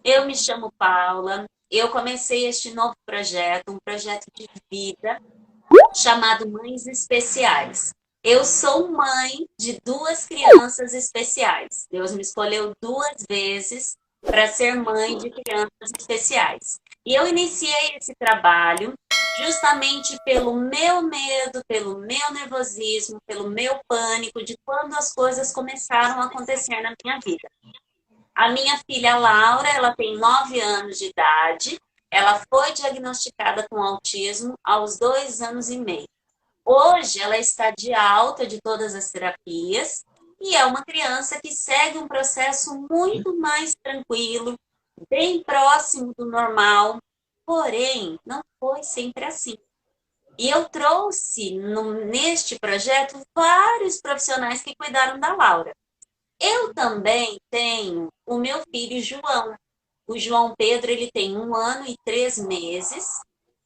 Eu me chamo Paula. Eu comecei este novo projeto, um projeto de vida chamado Mães Especiais. Eu sou mãe de duas crianças especiais. Deus me escolheu duas vezes para ser mãe de crianças especiais. E eu iniciei esse trabalho justamente pelo meu medo, pelo meu nervosismo, pelo meu pânico de quando as coisas começaram a acontecer na minha vida. A minha filha Laura, ela tem 9 anos de idade. Ela foi diagnosticada com autismo aos 2 anos e meio. Hoje, ela está de alta de todas as terapias e é uma criança que segue um processo muito mais tranquilo, bem próximo do normal. Porém, não foi sempre assim. E eu trouxe neste projeto vários profissionais que cuidaram da Laura. Eu também tenho o meu filho João. O João Pedro, ele tem 1 ano e 3 meses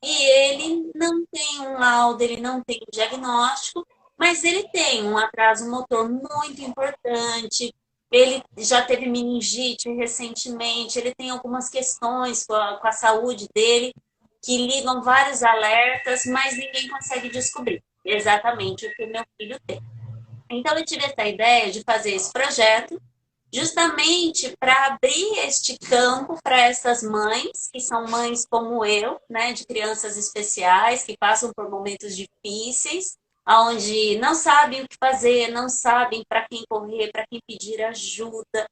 e ele não tem um laudo, ele não tem um diagnóstico, mas ele tem um atraso motor muito importante. Ele já teve meningite recentemente, ele tem algumas questões com a saúde dele que ligam vários alertas, mas ninguém consegue descobrir exatamente o que o meu filho tem. Então, eu tive essa ideia de fazer esse projeto justamente para abrir este campo para essas mães, que são mães como eu, né, de crianças especiais, que passam por momentos difíceis, onde não sabem o que fazer, não sabem para quem correr, para quem pedir ajuda,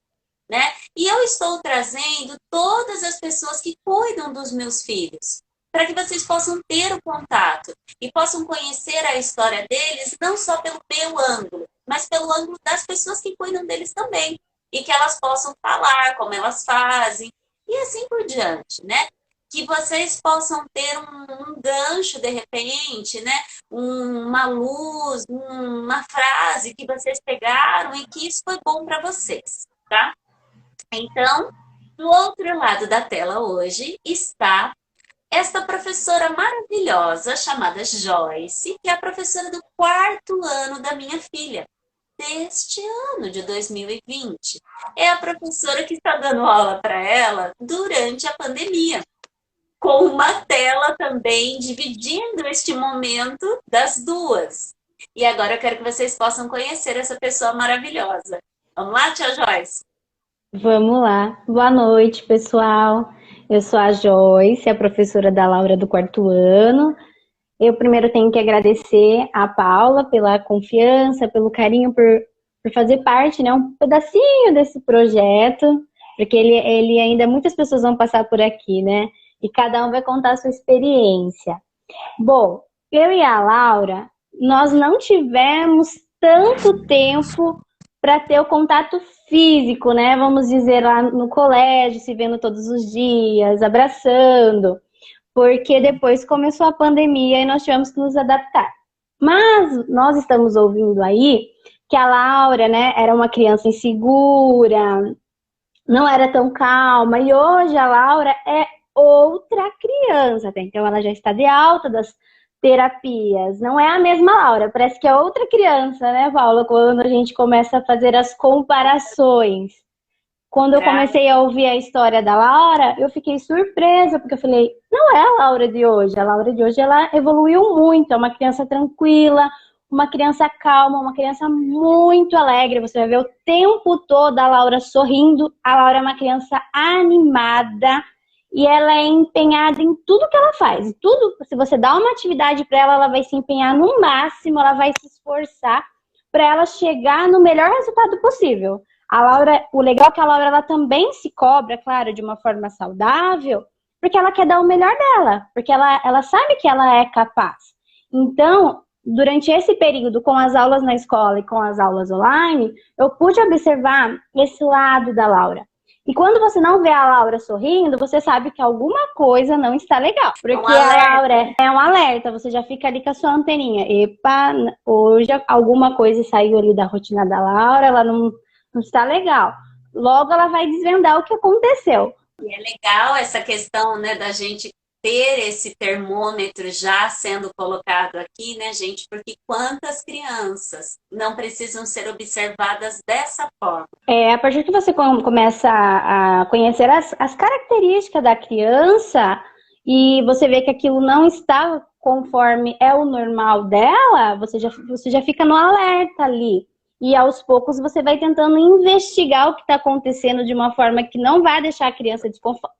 né? E eu estou trazendo todas as pessoas que cuidam dos meus filhos, para que vocês possam ter o contato e possam conhecer a história deles, não só pelo meu ângulo, mas pelo ângulo das pessoas que cuidam deles também. E que elas possam falar como elas fazem, e assim por diante, né? Que vocês possam ter um gancho, de repente, né? Uma luz, uma frase que vocês pegaram e que isso foi bom para vocês, tá? Então, do outro lado da tela hoje está esta professora maravilhosa chamada Joyce, que é a professora do 4º ano da minha filha, deste ano de 2020. É a professora que está dando aula para ela durante a pandemia, com uma tela também dividindo este momento das duas. E agora eu quero que vocês possam conhecer essa pessoa maravilhosa. Vamos lá, tia Joyce? Vamos lá. Boa noite, pessoal. Eu sou a Joyce, a professora da Laura do 4º ano. Eu primeiro tenho que agradecer a Paula pela confiança, pelo carinho, por fazer parte, né, um pedacinho desse projeto, porque ele ainda muitas pessoas vão passar por aqui, né? E cada um vai contar a sua experiência. Bom, eu e a Laura, nós não tivemos tanto tempo para ter o contato físico, né? Vamos dizer, lá no colégio, se vendo todos os dias, abraçando, porque depois começou a pandemia e nós tivemos que nos adaptar. Mas nós estamos ouvindo aí que a Laura, né, era uma criança insegura, não era tão calma, e hoje a Laura é outra criança, tá? Então ela já está de alta das terapias, não é a mesma Laura, parece que é outra criança, né, Paula, quando a gente começa a fazer as comparações. Quando eu comecei a ouvir a história da Laura, eu fiquei surpresa, porque eu falei, não é a Laura de hoje, a Laura de hoje ela evoluiu muito, é uma criança tranquila, uma criança calma, uma criança muito alegre, você vai ver o tempo todo a Laura sorrindo, a Laura é uma criança animada e ela é empenhada em tudo que ela faz, tudo, se você dá uma atividade para ela, ela vai se empenhar no máximo, ela vai se esforçar para ela chegar no melhor resultado possível. A Laura, o legal é que a Laura ela também se cobra, claro, de uma forma saudável, porque ela quer dar o melhor dela, porque ela sabe que ela é capaz. Então, durante esse período, com as aulas na escola e com as aulas online, eu pude observar esse lado da Laura. E quando você não vê a Laura sorrindo, você sabe que alguma coisa não está legal. Porque a Laura é um alerta, você já fica ali com a sua anteninha. Epa, hoje alguma coisa saiu ali da rotina da Laura, ela não está legal. Logo ela vai desvendar o que aconteceu. E é legal essa questão, né, da gente ter esse termômetro já sendo colocado aqui, né, gente? Porque quantas crianças não precisam ser observadas dessa forma? A partir que você começa a conhecer as características da criança e você vê que aquilo não está conforme é o normal dela, você já fica no alerta ali. E aos poucos você vai tentando investigar o que está acontecendo de uma forma que não vai deixar a criança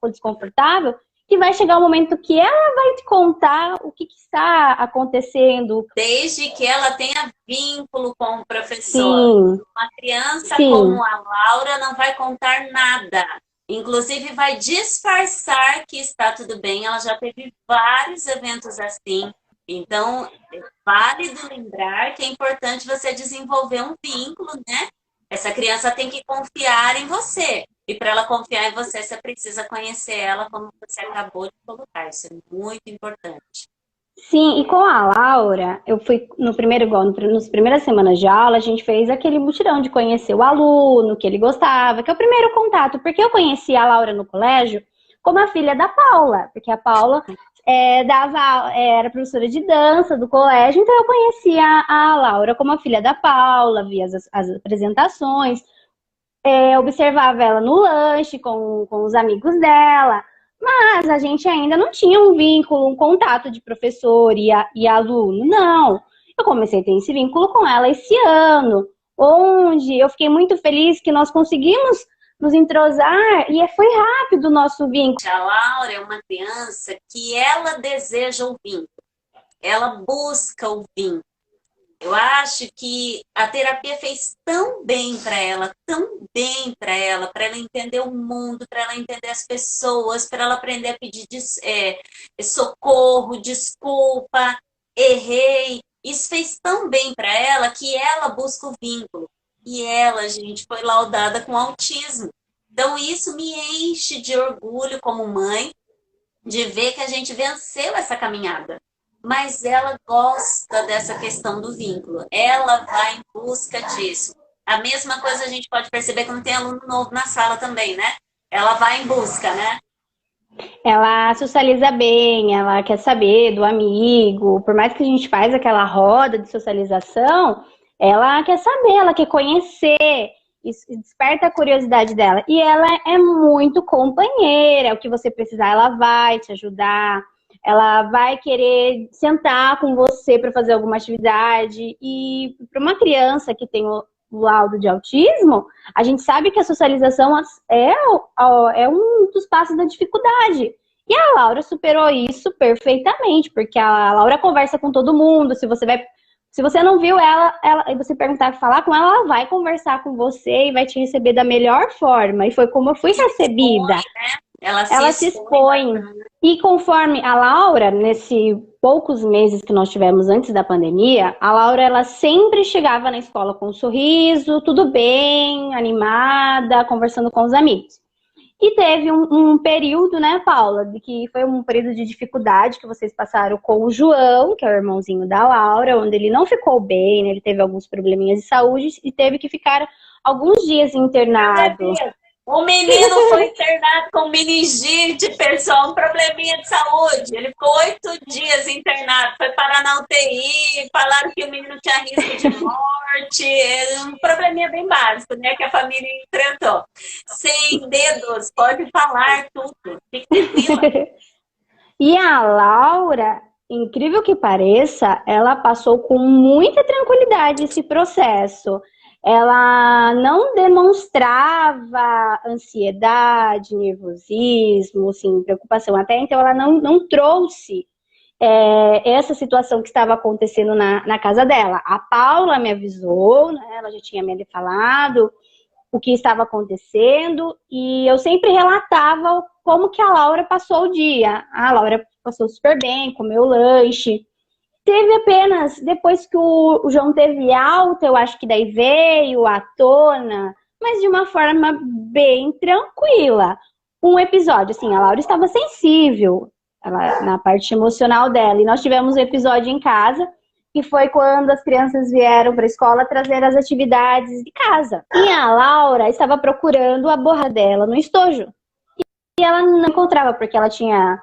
desconfortável, que vai chegar o momento que ela vai te contar o que está acontecendo. Desde que ela tenha vínculo com o professor. Sim. Uma criança Sim. como a Laura não vai contar nada. Inclusive vai disfarçar que está tudo bem. Ela já teve vários eventos assim. Então, é válido lembrar que é importante você desenvolver um vínculo, né? Essa criança tem que confiar em você. E para ela confiar em você, você precisa conhecer ela, como você acabou de colocar. Isso é muito importante. Sim, e com a Laura, eu fui nas primeiras semanas de aula, a gente fez aquele mutirão de conhecer o aluno, que ele gostava, que é o primeiro contato, porque eu conheci a Laura no colégio como a filha da Paula, porque a Paula era professora de dança do colégio, então eu conhecia a Laura como a filha da Paula, via as apresentações, observava ela no lanche com os amigos dela, mas a gente ainda não tinha um vínculo, um contato de professor e aluno, não. Eu comecei a ter esse vínculo com ela esse ano, onde eu fiquei muito feliz que nós conseguimos nos entrosar e foi rápido o nosso vínculo. A Laura é uma criança que ela deseja o vínculo, ela busca o vínculo. Eu acho que a terapia fez tão bem para ela, para ela entender o mundo, para ela entender as pessoas, para ela aprender a pedir socorro, desculpa, errei. Isso fez tão bem para ela que ela busca o vínculo. E ela, gente, foi laudada com autismo. Então, isso me enche de orgulho como mãe de ver que a gente venceu essa caminhada. Mas ela gosta dessa questão do vínculo. Ela vai em busca disso. A mesma coisa a gente pode perceber quando tem aluno novo na sala também, né? Ela vai em busca, né? Ela socializa bem, ela quer saber do amigo. Por mais que a gente faz aquela roda de socialização, ela quer saber, ela quer conhecer. Isso desperta a curiosidade dela. E ela é muito companheira. O que você precisar, ela vai te ajudar. Ela vai querer sentar com você para fazer alguma atividade. E para uma criança que tem o laudo de autismo, a gente sabe que a socialização é um dos passos da dificuldade. E a Laura superou isso perfeitamente, porque a Laura conversa com todo mundo. Se você não viu ela e você perguntar, falar com ela, ela vai conversar com você e vai te receber da melhor forma. E foi como eu fui recebida. Ela se expõe. E conforme a Laura, nesses poucos meses que nós tivemos antes da pandemia, a Laura, ela sempre chegava na escola com um sorriso, tudo bem, animada, conversando com os amigos. E teve um período, né, Paula, de que foi um período de dificuldade que vocês passaram com o João, que é o irmãozinho da Laura, onde ele não ficou bem, né, ele teve alguns probleminhas de saúde e teve que ficar alguns dias internado. O menino foi internado com meningite, pessoal, um probleminha de saúde. Ele ficou 8 dias internado, foi parar na UTI, falaram que o menino tinha risco de morte, um probleminha bem básico, né, que a família enfrentou. Sem dedos, pode falar tudo, fique tranquila. E a Laura, incrível que pareça, ela passou com muita tranquilidade esse processo. Ela não demonstrava ansiedade, nervosismo, assim, preocupação. Até então, ela não trouxe essa situação que estava acontecendo na casa dela. A Paula me avisou, né, ela já tinha me falado o que estava acontecendo e eu sempre relatava como que a Laura passou o dia. A Laura passou super bem, comeu lanche. Teve apenas, depois que o João teve alta, eu acho que daí veio à tona, mas de uma forma bem tranquila. Um episódio, assim, a Laura estava sensível na parte emocional dela. E nós tivemos um episódio em casa, que foi quando as crianças vieram para a escola trazer as atividades de casa. E a Laura estava procurando a borra dela no estojo. E ela não encontrava, porque ela tinha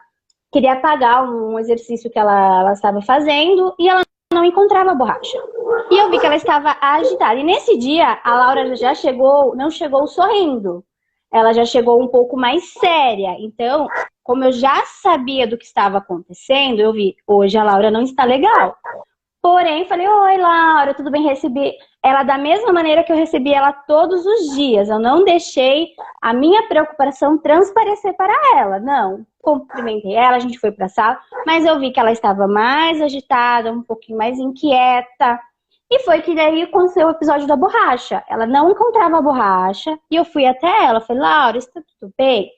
queria apagar um exercício que ela estava fazendo e ela não encontrava a borracha. E eu vi que ela estava agitada. E nesse dia, a Laura já chegou, não chegou sorrindo. Ela já chegou um pouco mais séria. Então, como eu já sabia do que estava acontecendo, eu vi, hoje a Laura não está legal. Porém, falei, oi, Laura, tudo bem? Recebi ela da mesma maneira que eu recebi ela todos os dias. Eu não deixei a minha preocupação transparecer para ela. Não, cumprimentei ela, a gente foi para a sala, mas eu vi que ela estava mais agitada, um pouquinho mais inquieta. E foi que daí aconteceu o episódio da borracha. Ela não encontrava a borracha e eu fui até ela. Falei, Laura, está tudo bem?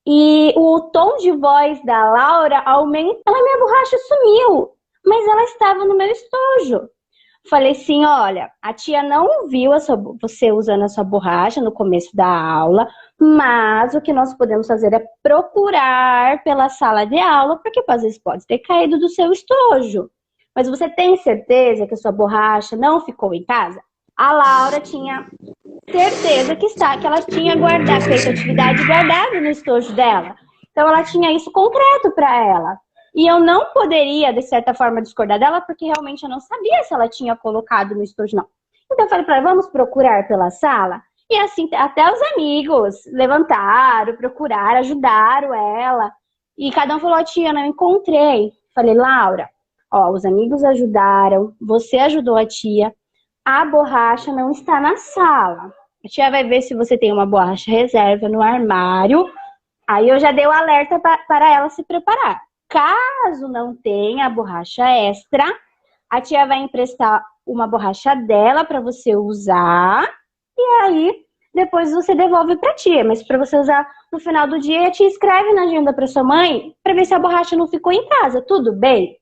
E o tom de voz da Laura aumentou. Minha borracha sumiu, mas ela estava no meu estojo. Falei assim, olha, a tia não viu você usando a sua borracha no começo da aula, mas o que nós podemos fazer é procurar pela sala de aula, porque às vezes pode ter caído do seu estojo. Mas você tem certeza que a sua borracha não ficou em casa? A Laura tinha certeza que ela tinha feito atividade guardada no estojo dela. Então ela tinha isso concreto para ela. E eu não poderia, de certa forma, discordar dela, porque realmente eu não sabia se ela tinha colocado no estojo, não. Então eu falei para ela, vamos procurar pela sala? E assim, até os amigos levantaram, procuraram, ajudaram ela. E cada um falou, tia, não encontrei. Falei, Laura, ó, os amigos ajudaram, você ajudou a tia, a borracha não está na sala. A tia vai ver se você tem uma borracha reserva no armário. Aí eu já dei o alerta para ela se preparar. Caso não tenha a borracha extra, a tia vai emprestar uma borracha dela para você usar. E aí, depois você devolve para a tia. Mas para você usar no final do dia, a tia escreve na agenda para sua mãe para ver se a borracha não ficou em casa. Tudo bem?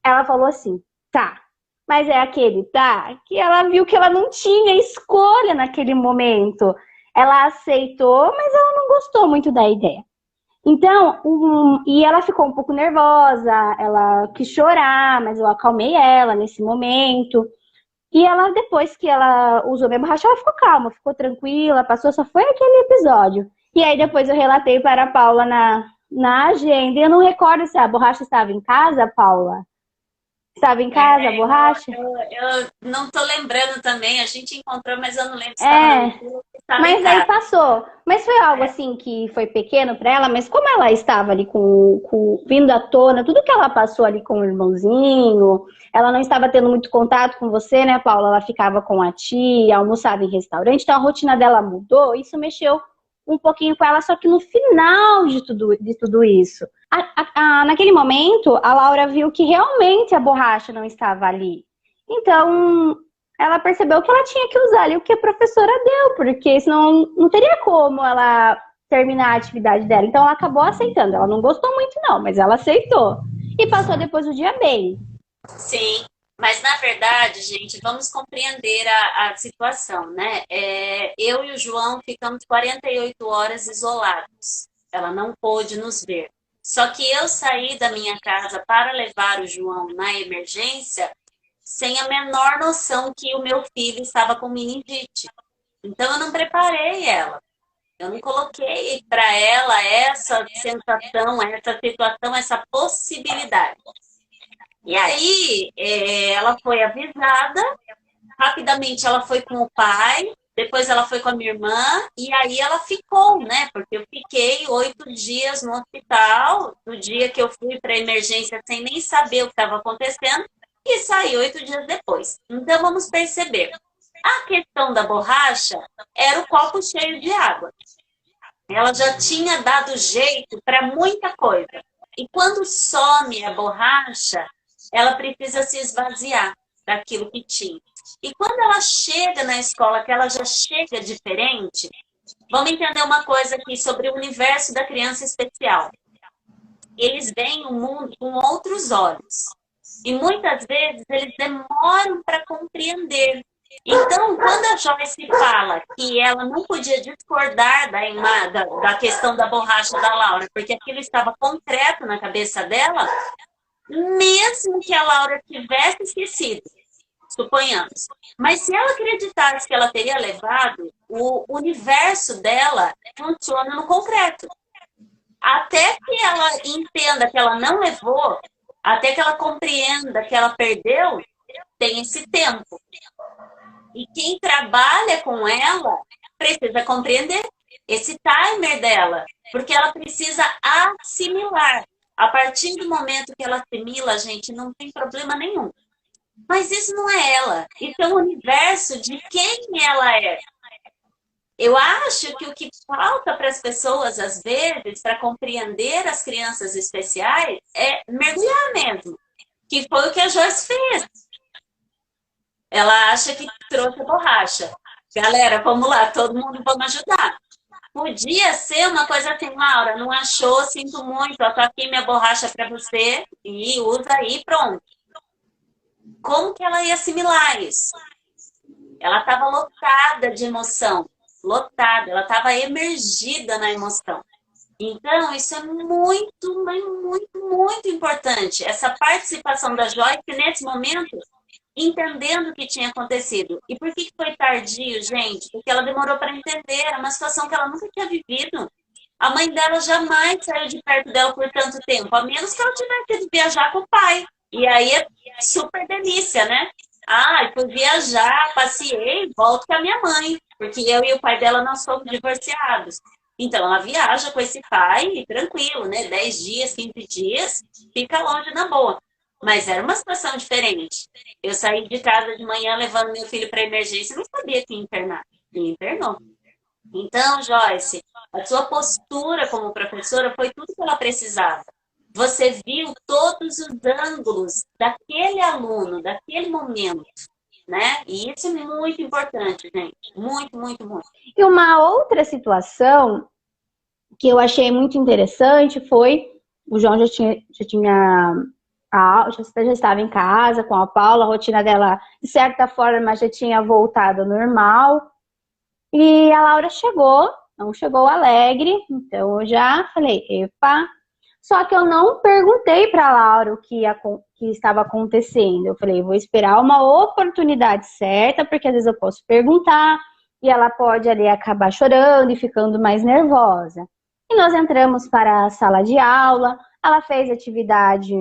Ela falou assim, tá. Mas é aquele tá que ela viu que ela não tinha escolha naquele momento. Ela aceitou, mas ela não gostou muito da ideia. Então, e ela ficou um pouco nervosa, ela quis chorar, mas eu acalmei ela nesse momento. E ela, depois que ela usou minha borracha, ela ficou calma, ficou tranquila, passou, só foi aquele episódio. E aí depois eu relatei para a Paula na agenda. E eu não recordo se a borracha estava em casa, Paula. Estava em casa a borracha? Eu não tô lembrando também. A gente encontrou, mas eu não lembro se estava mas em aí casa. passou. Mas foi algo assim que foi pequeno para ela, mas como ela estava ali vindo à tona, tudo que ela passou ali com o irmãozinho, ela não estava tendo muito contato com você, né, Paula? Ela ficava com a tia, almoçava em restaurante, então a rotina dela mudou, isso mexeu um pouquinho com ela, só que no final de tudo isso. Naquele momento, a Laura viu que realmente a borracha não estava ali. Então, ela percebeu que ela tinha que usar ali o que a professora deu, porque senão não teria como ela terminar a atividade dela. Então, ela acabou aceitando. Ela não gostou muito, não, mas ela aceitou. E passou depois o dia bem. Sim, mas na verdade, gente, vamos compreender a situação, né? Eu e o João ficamos 48 horas isolados. Ela não pôde nos ver. Só que eu saí da minha casa para levar o João na emergência sem a menor noção que o meu filho estava com meningite. Então eu não preparei ela. Eu não coloquei para ela essa sensação, essa situação, essa possibilidade. E aí ela foi avisada, rapidamente ela foi com o pai, depois ela foi com a minha irmã, e aí ela ficou, né? Porque eu fiquei 8 dias no hospital, no dia que eu fui para a emergência sem nem saber o que estava acontecendo, e saí 8 dias depois. Então vamos perceber. A questão da borracha era o copo cheio de água. Ela já tinha dado jeito para muita coisa. E quando some a borracha, ela precisa se esvaziar daquilo que tinha. E quando ela chega na escola, que ela já chega diferente, vamos entender uma coisa aqui sobre o universo da criança especial. Eles veem o mundo com outros olhos. E muitas vezes eles demoram para compreender. Então, quando a Joyce fala que ela não podia discordar da questão da borracha da Laura, porque aquilo estava concreto na cabeça dela, mesmo que a Laura tivesse esquecido, suponhamos. Mas se ela acreditasse que ela teria levado, o universo dela funciona no concreto. até que ela entenda que ela não levou, até que ela compreenda que ela perdeu, tem esse tempo. E quem trabalha com ela precisa compreender esse timer dela, porque ela precisa assimilar. A partir do momento que ela assimila, gente, não tem problema nenhum. Mas isso não é ela. Isso é o universo de quem ela é. Eu acho que o que falta para as pessoas, às vezes, para compreender as crianças especiais, é mergulhar mesmo. Que foi o que a Joyce fez. Ela acha que trouxe a borracha. Galera, vamos lá, todo mundo vamos ajudar. Podia ser uma coisa assim, Laura, não achou, sinto muito, ó, tô aqui minha borracha para você, e usa aí, pronto. Como que ela ia assimilar isso? Ela estava lotada de emoção, lotada, ela estava emergida na emoção. Então, isso é muito, muito, muito importante. Essa participação da Joyce nesse momento, entendendo o que tinha acontecido. E por que foi tardio, gente? Porque ela demorou para entender. Era uma situação que ela nunca tinha vivido. A mãe dela jamais saiu de perto dela por tanto tempo, a menos que ela tivesse ido viajar com o pai. E aí é super delícia, né? Ah, fui viajar, passei, volto com a minha mãe. Porque eu e o pai dela não somos divorciados. Então, ela viaja com esse pai, tranquilo, né? 10 dias, 15 dias, fica longe na boa. Mas era uma situação diferente. Eu saí de casa de manhã levando meu filho para emergência e não sabia que ia internar. E internou. Então, Joyce, a sua postura como professora foi tudo que ela precisava. Você viu todos os ângulos daquele aluno, daquele momento, né? E isso é muito importante, gente. Muito, muito, muito. E uma outra situação que eu achei muito interessante foi, o João já estava em casa com a Paula, a rotina dela, de certa forma, já tinha voltado ao normal. E a Laura chegou, não chegou alegre, então eu já falei, epa. Só que eu não perguntei para a Laura o que estava acontecendo. Eu falei, vou esperar uma oportunidade certa, porque às vezes eu posso perguntar e ela pode ali acabar chorando e ficando mais nervosa. E nós entramos para a sala de aula, ela fez atividade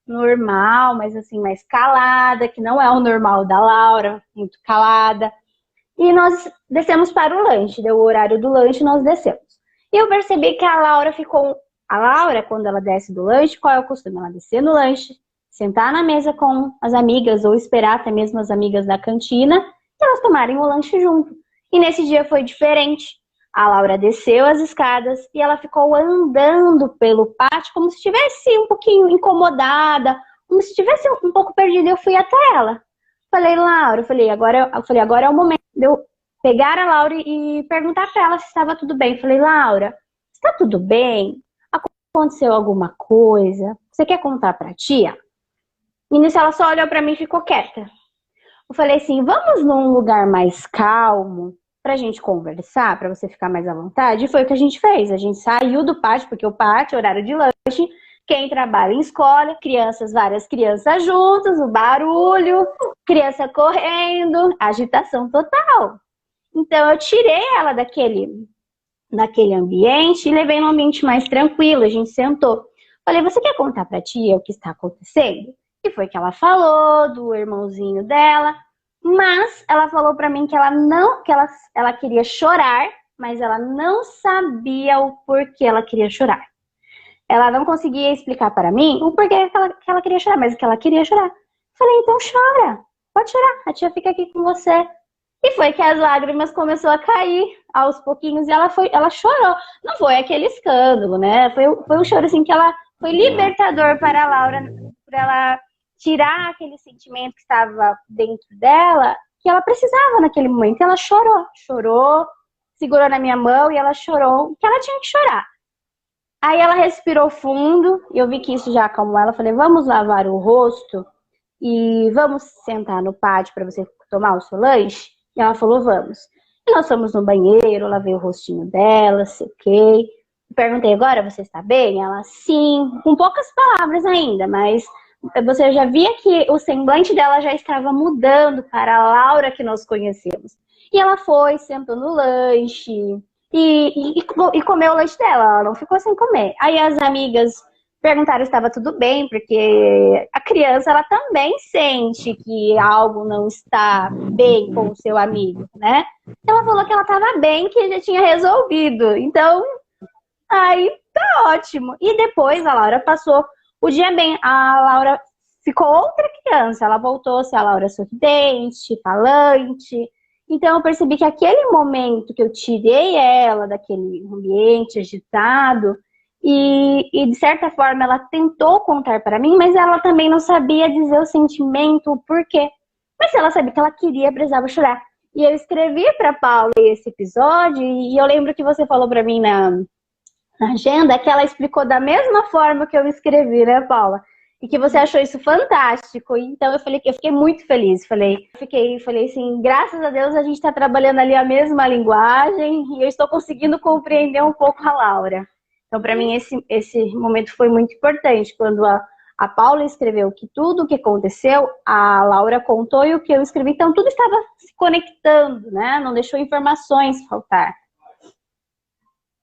normal, mas assim, mais calada, que não é o normal da Laura, muito calada. E nós descemos para o lanche, deu o horário do lanche, nós descemos. E eu percebi que a Laura ficou... A Laura, quando ela desce do lanche, qual é o costume? Ela descer no lanche, sentar na mesa com as amigas, ou esperar até mesmo as amigas da cantina, e elas tomarem o lanche junto. E nesse dia foi diferente. A Laura desceu as escadas e ela ficou andando pelo pátio como se estivesse um pouquinho incomodada, como se estivesse um pouco perdida. Eu fui até ela. Falei, Laura, agora é o momento de eu pegar a Laura e perguntar para ela se estava tudo bem. Falei, Laura, está tudo bem? Aconteceu alguma coisa? Você quer contar para a tia? E nisso ela só olhou para mim e ficou quieta. Eu falei assim, vamos num lugar mais calmo pra gente conversar, pra você ficar mais à vontade. E foi o que a gente fez. A gente saiu do pátio, porque o pátio, horário de lanche, quem trabalha em escola, várias crianças juntas, o barulho, criança correndo, agitação total. Então eu tirei ela daquele ambiente e levei num ambiente mais tranquilo, a gente sentou. Falei, você quer contar pra tia o que está acontecendo? E foi que ela falou do irmãozinho dela, mas ela falou pra mim que ela queria chorar, mas ela não sabia o porquê ela queria chorar. Ela não conseguia explicar para mim o porquê que ela queria chorar, mas que ela queria chorar. Falei, então chora, pode chorar, a tia fica aqui com você. E foi que as lágrimas começaram a cair aos pouquinhos e ela chorou. Não foi aquele escândalo, né? Foi um choro assim que foi libertador para a Laura, para ela tirar aquele sentimento que estava dentro dela, que ela precisava naquele momento. Ela chorou, segurou na minha mão e ela chorou, que ela tinha que chorar. Aí ela respirou fundo, e eu vi que isso já acalmou ela. Falei, vamos lavar o rosto e vamos sentar no pátio para você tomar o seu lanche? E ela falou, vamos. E nós fomos no banheiro, lavei o rostinho dela, sequei. Perguntei, agora você está bem? Ela, sim, com poucas palavras ainda, mas você já via que o semblante dela já estava mudando para a Laura que nós conhecemos. E ela foi, sentou no lanche, e comeu o lanche dela, ela não ficou sem comer. Aí as amigas perguntaram se estava tudo bem, porque a criança, ela também sente que algo não está bem com o seu amigo, né? Ela falou que ela estava bem, que já tinha resolvido. Então, aí tá ótimo. E depois a Laura passou o dia bem. A Laura ficou outra criança, ela voltou a ser a Laura sorridente, falante. Então eu percebi que aquele momento que eu tirei ela daquele ambiente agitado, e de certa forma ela tentou contar para mim, mas ela também não sabia dizer o sentimento, o porquê. Mas ela sabia que ela queria, precisava chorar. E eu escrevi para Paula esse episódio, e eu lembro que você falou para mim na agenda que ela explicou da mesma forma que eu escrevi, né, Paula? E que você achou isso fantástico. Então eu falei que eu fiquei muito feliz. Falei assim, graças a Deus a gente está trabalhando ali a mesma linguagem e eu estou conseguindo compreender um pouco a Laura. Então, para mim, esse momento foi muito importante. Quando a Paula escreveu que tudo o que aconteceu, a Laura contou e o que eu escrevi. Então, tudo estava se conectando, né? Não deixou informações faltar.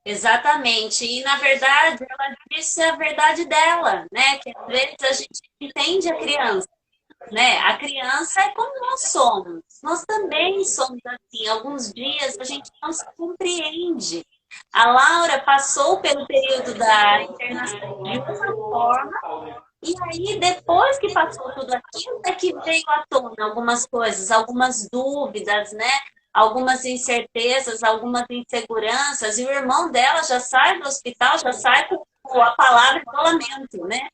Exatamente. E, na verdade, ela disse a verdade dela, né? Que às vezes a gente entende a criança, né? A criança é como nós somos. Nós também somos assim. Alguns dias a gente não se compreende. A Laura passou pelo período da internação de uma forma, e aí, depois que passou tudo aquilo, é que veio à tona algumas coisas, algumas dúvidas, né? Algumas incertezas, algumas inseguranças, e o irmão dela já sai do hospital, já sai com a palavra isolamento, né?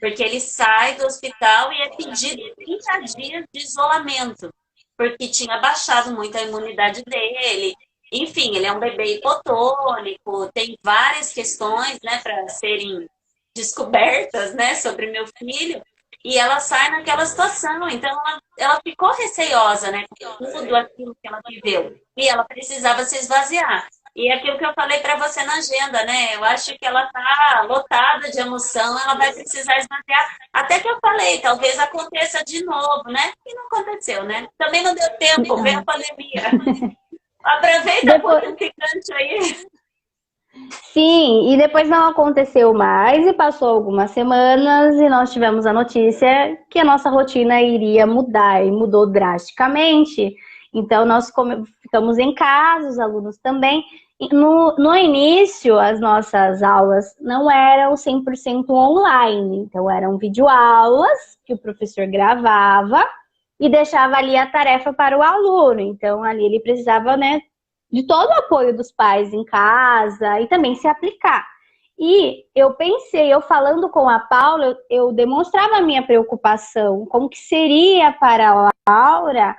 Porque ele sai do hospital e é pedido 30 dias de isolamento, porque tinha baixado muito a imunidade dele. Enfim, ele é um bebê hipotônico, tem várias questões, né, para serem descobertas, né, sobre meu filho, e ela sai naquela situação. Então, ela ficou receiosa, né, com tudo aquilo que ela viveu, e ela precisava se esvaziar. E é aquilo que eu falei para você na agenda, né? Eu acho que ela tá lotada de emoção, ela vai precisar esvaziar. Até que eu falei, talvez aconteça de novo, né? E não aconteceu, né? Também não deu tempo, veio a pandemia. Aproveita depois... o picante aí. Sim, e depois não aconteceu mais e passou algumas semanas e nós tivemos a notícia que a nossa rotina iria mudar e mudou drasticamente. Então nós ficamos em casa, os alunos também. No início, as nossas aulas não eram 100% online, então eram videoaulas que o professor gravava e deixava ali a tarefa para o aluno. Então ali ele precisava, né, de todo o apoio dos pais em casa e também se aplicar. E eu pensei, eu falando com a Paula, eu demonstrava a minha preocupação, como que seria para a Laura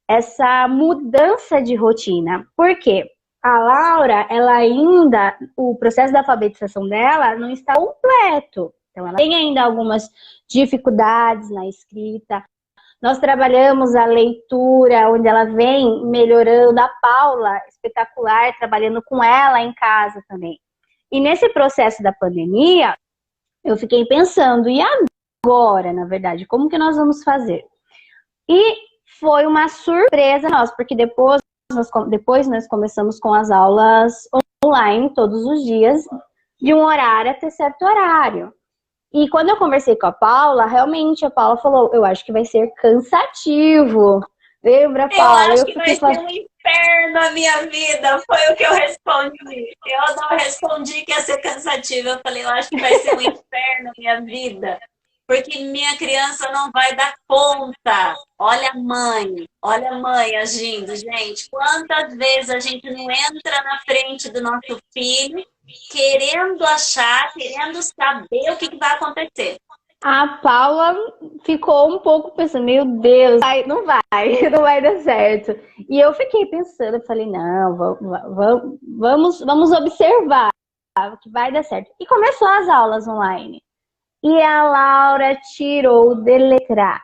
essa mudança de rotina. Por quê? A Laura, ela ainda, o processo da alfabetização dela não está completo. Então, ela tem ainda algumas dificuldades na escrita. Nós trabalhamos a leitura, onde ela vem melhorando. A Paula, espetacular, trabalhando com ela em casa também. E nesse processo da pandemia, eu fiquei pensando, e agora, na verdade, como que nós vamos fazer? E foi uma surpresa nossa, porque depois nós começamos com as aulas online todos os dias, de um horário até certo horário. E quando eu conversei com a Paula, realmente a Paula falou, eu acho que vai ser cansativo. Lembra, Paula? Eu acho que vai ser um inferno a minha vida. Foi o que eu respondi. Eu não respondi que ia ser cansativo. Eu falei, eu acho que vai ser um inferno a minha vida. Porque minha criança não vai dar conta. Olha a mãe agindo, gente. Quantas vezes a gente não entra na frente do nosso filho querendo achar, querendo saber o que vai acontecer. A Paula ficou um pouco pensando, meu Deus, não vai dar certo. E eu fiquei pensando, eu falei, não, vamos observar que vai dar certo. E começou as aulas online. E a Laura tirou de letra.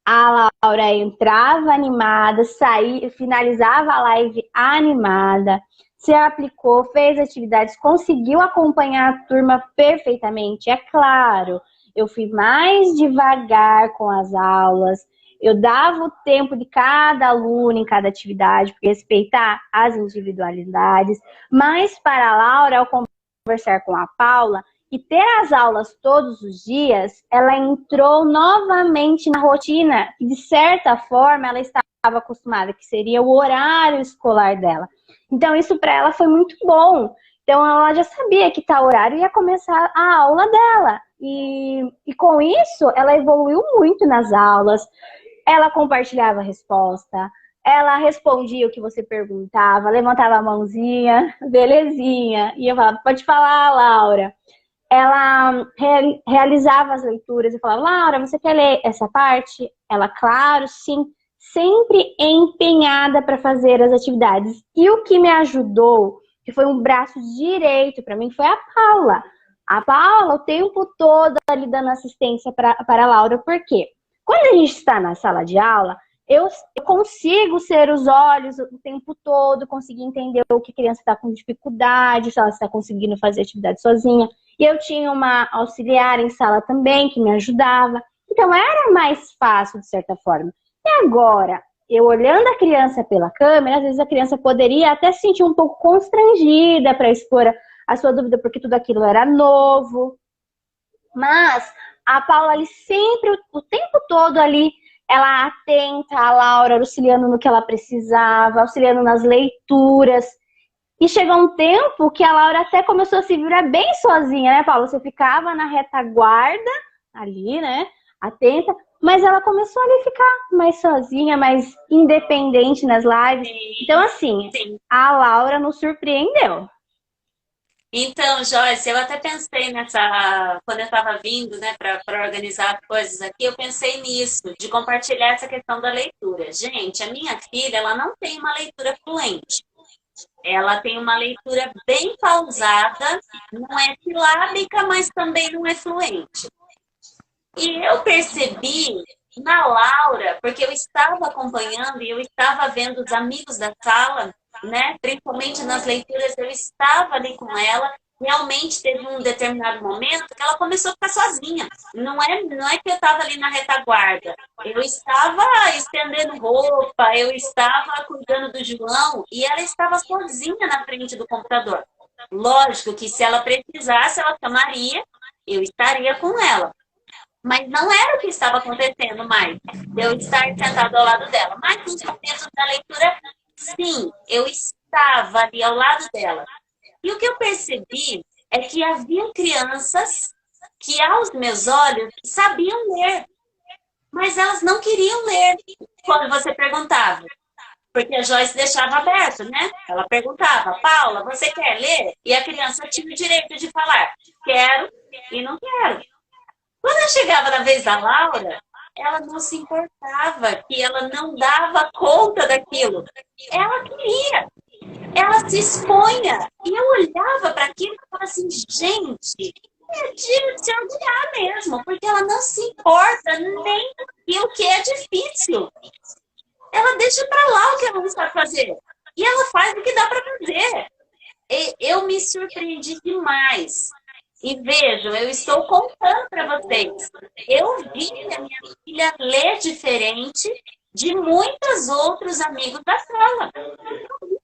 A Laura entrava animada, finalizava a live animada, se aplicou, fez atividades, conseguiu acompanhar a turma perfeitamente. É claro, eu fui mais devagar com as aulas, Eu dava o tempo de cada aluno em cada atividade, para respeitar as individualidades. Mas para a Laura, ao conversar com a Paula e ter as aulas todos os dias, ela entrou novamente na rotina que, de certa forma, ela estava acostumada, que seria o horário escolar dela. Então, isso para ela foi muito bom. Então, ela já sabia que tal horário ia começar a aula dela. E com isso, ela evoluiu muito nas aulas. Ela compartilhava a resposta, ela respondia o que você perguntava, levantava a mãozinha, belezinha. E eu falava, pode falar, Laura. Ela realizava as leituras e falava, Laura, você quer ler essa parte? Ela, claro, sim. Sempre empenhada para fazer as atividades. E o que me ajudou, que foi um braço direito para mim, foi a Paula. A Paula, o tempo todo, ali dando assistência para a Laura. Por quê? Quando a gente está na sala de aula, eu consigo ser os olhos o tempo todo, conseguir entender o que a criança está com dificuldade, se ela está conseguindo fazer atividade sozinha. E eu tinha uma auxiliar em sala também, que me ajudava. Então, era mais fácil, de certa forma. E agora, eu olhando a criança pela câmera, às vezes a criança poderia até se sentir um pouco constrangida para expor a sua dúvida, porque tudo aquilo era novo. Mas a Paula ali sempre, o tempo todo ali, ela atenta a Laura, auxiliando no que ela precisava, auxiliando nas leituras. E chegou um tempo que a Laura até começou a se virar bem sozinha, né, Paula? Você ficava na retaguarda, ali, né, atenta, mas ela começou ali a ficar mais sozinha, mais independente nas lives. Então, assim, a Laura nos surpreendeu. Então, Joyce, eu até pensei quando eu estava vindo, né, para organizar as coisas aqui, eu pensei nisso, de compartilhar essa questão da leitura. Gente, a minha filha, ela não tem uma leitura fluente. Ela tem uma leitura bem pausada, não é silábica, mas também não é fluente. E eu percebi na Laura, porque eu estava acompanhando e eu estava vendo os amigos da sala, né? Principalmente nas leituras, eu estava ali com ela. Realmente teve um determinado momento que ela começou a ficar sozinha. Não é que eu estava ali na retaguarda. Eu estava estendendo roupa, eu estava cuidando do João e ela estava sozinha na frente do computador. Lógico que se ela precisasse, ela chamaria, eu estaria com ela. Mas não era o que estava acontecendo mais, eu estar sentado ao lado dela. Mas nos momentos da leitura, sim, eu estava ali ao lado dela. E o que eu percebi é que havia crianças que, aos meus olhos, sabiam ler, mas elas não queriam ler quando você perguntava. Porque a Joyce deixava aberto, né? Ela perguntava, Paula, você quer ler? E a criança tinha o direito de falar, quero e não quero. Quando eu chegava na vez da Laura, ela não se importava, que ela não dava conta daquilo. Ela queria, ela se expunha. E eu olhava para aquilo e falava assim, gente, é de se orgulhar mesmo, porque ela não se importa nem o que é difícil. Ela deixa para lá o que ela não sabe fazer. E ela faz o que dá para fazer. Eu me surpreendi demais. E vejam, eu estou contando para vocês. Eu vi a minha filha ler diferente de muitos outros amigos da sala.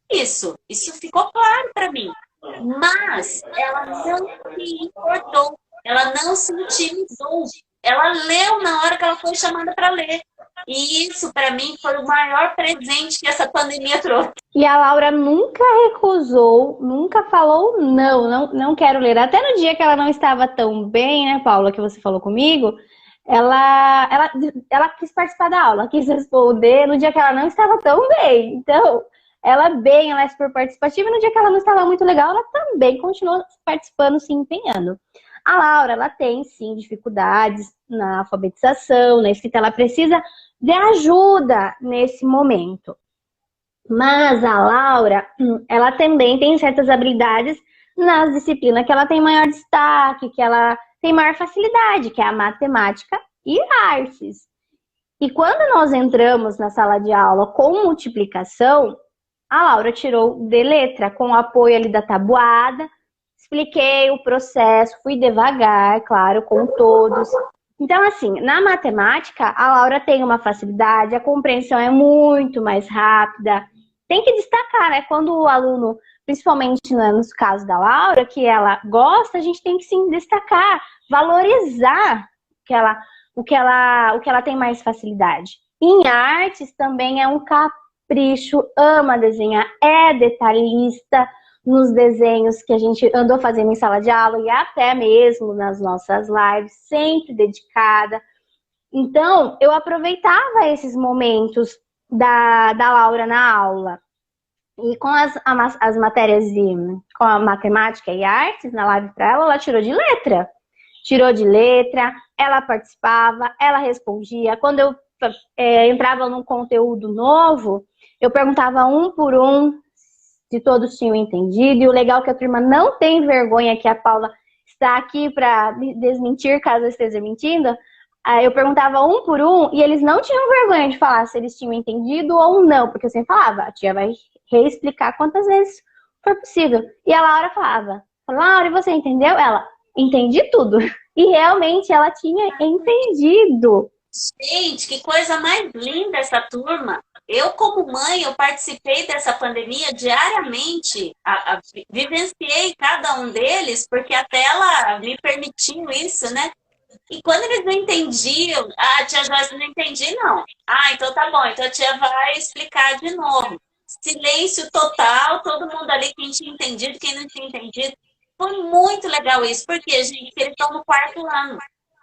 Isso ficou claro para mim. Mas ela não se importou, ela não se intimidou. Ela leu na hora que ela foi chamada para ler. E isso, para mim, foi o maior presente que essa pandemia trouxe. E a Laura nunca recusou, nunca falou não quero ler. Até no dia que ela não estava tão bem, né, Paula, que você falou comigo, ela quis participar da aula, quis responder no dia que ela não estava tão bem. Então, ela é super participativa, e no dia que ela não estava muito legal, ela também continuou participando, se empenhando. A Laura, ela tem, sim, dificuldades na alfabetização, na escrita, ela precisa de ajuda nesse momento. Mas a Laura, ela também tem certas habilidades nas disciplinas que ela tem maior destaque, que ela tem maior facilidade, que é a matemática e artes. E quando nós entramos na sala de aula com multiplicação, a Laura tirou de letra, com o apoio ali da tabuada, expliquei o processo, fui devagar, claro, com todos. Então, assim, na matemática, a Laura tem uma facilidade, a compreensão é muito mais rápida. Tem que destacar, né? Quando o aluno, principalmente nos casos da Laura, que ela gosta, a gente tem que sim destacar, valorizar o que ela tem mais facilidade. Em artes também é um capricho, ama desenhar, é detalhista nos desenhos que a gente andou fazendo em sala de aula e até mesmo nas nossas lives, sempre dedicada. Então, eu aproveitava esses momentos da Laura na aula. E com as matérias com a matemática e artes na live para ela tirou de letra. Tirou de letra, ela participava, ela respondia. Quando eu entrava num conteúdo novo, eu perguntava um por um se todos tinham entendido. E o legal é que a turma não tem vergonha, que a Paula está aqui para desmentir caso eu esteja mentindo. Eu perguntava um por um e eles não tinham vergonha de falar se eles tinham entendido ou não, porque eu sempre falava, a tia vai reexplicar quantas vezes for possível. E a Laura falava, Laura, e você entendeu? Ela, entendi tudo. E realmente ela tinha entendido. Gente, que coisa mais linda essa turma. Eu, como mãe, eu participei dessa pandemia diariamente, vivenciei cada um deles, porque a tela me permitiu isso, né? E quando eles não entendiam, tia Joyce, não entendi, não. Então tá bom, então a tia vai explicar de novo. Silêncio total, todo mundo ali, quem tinha entendido, quem não tinha entendido. Foi muito legal isso, porque, gente, eles estão no 4º ano.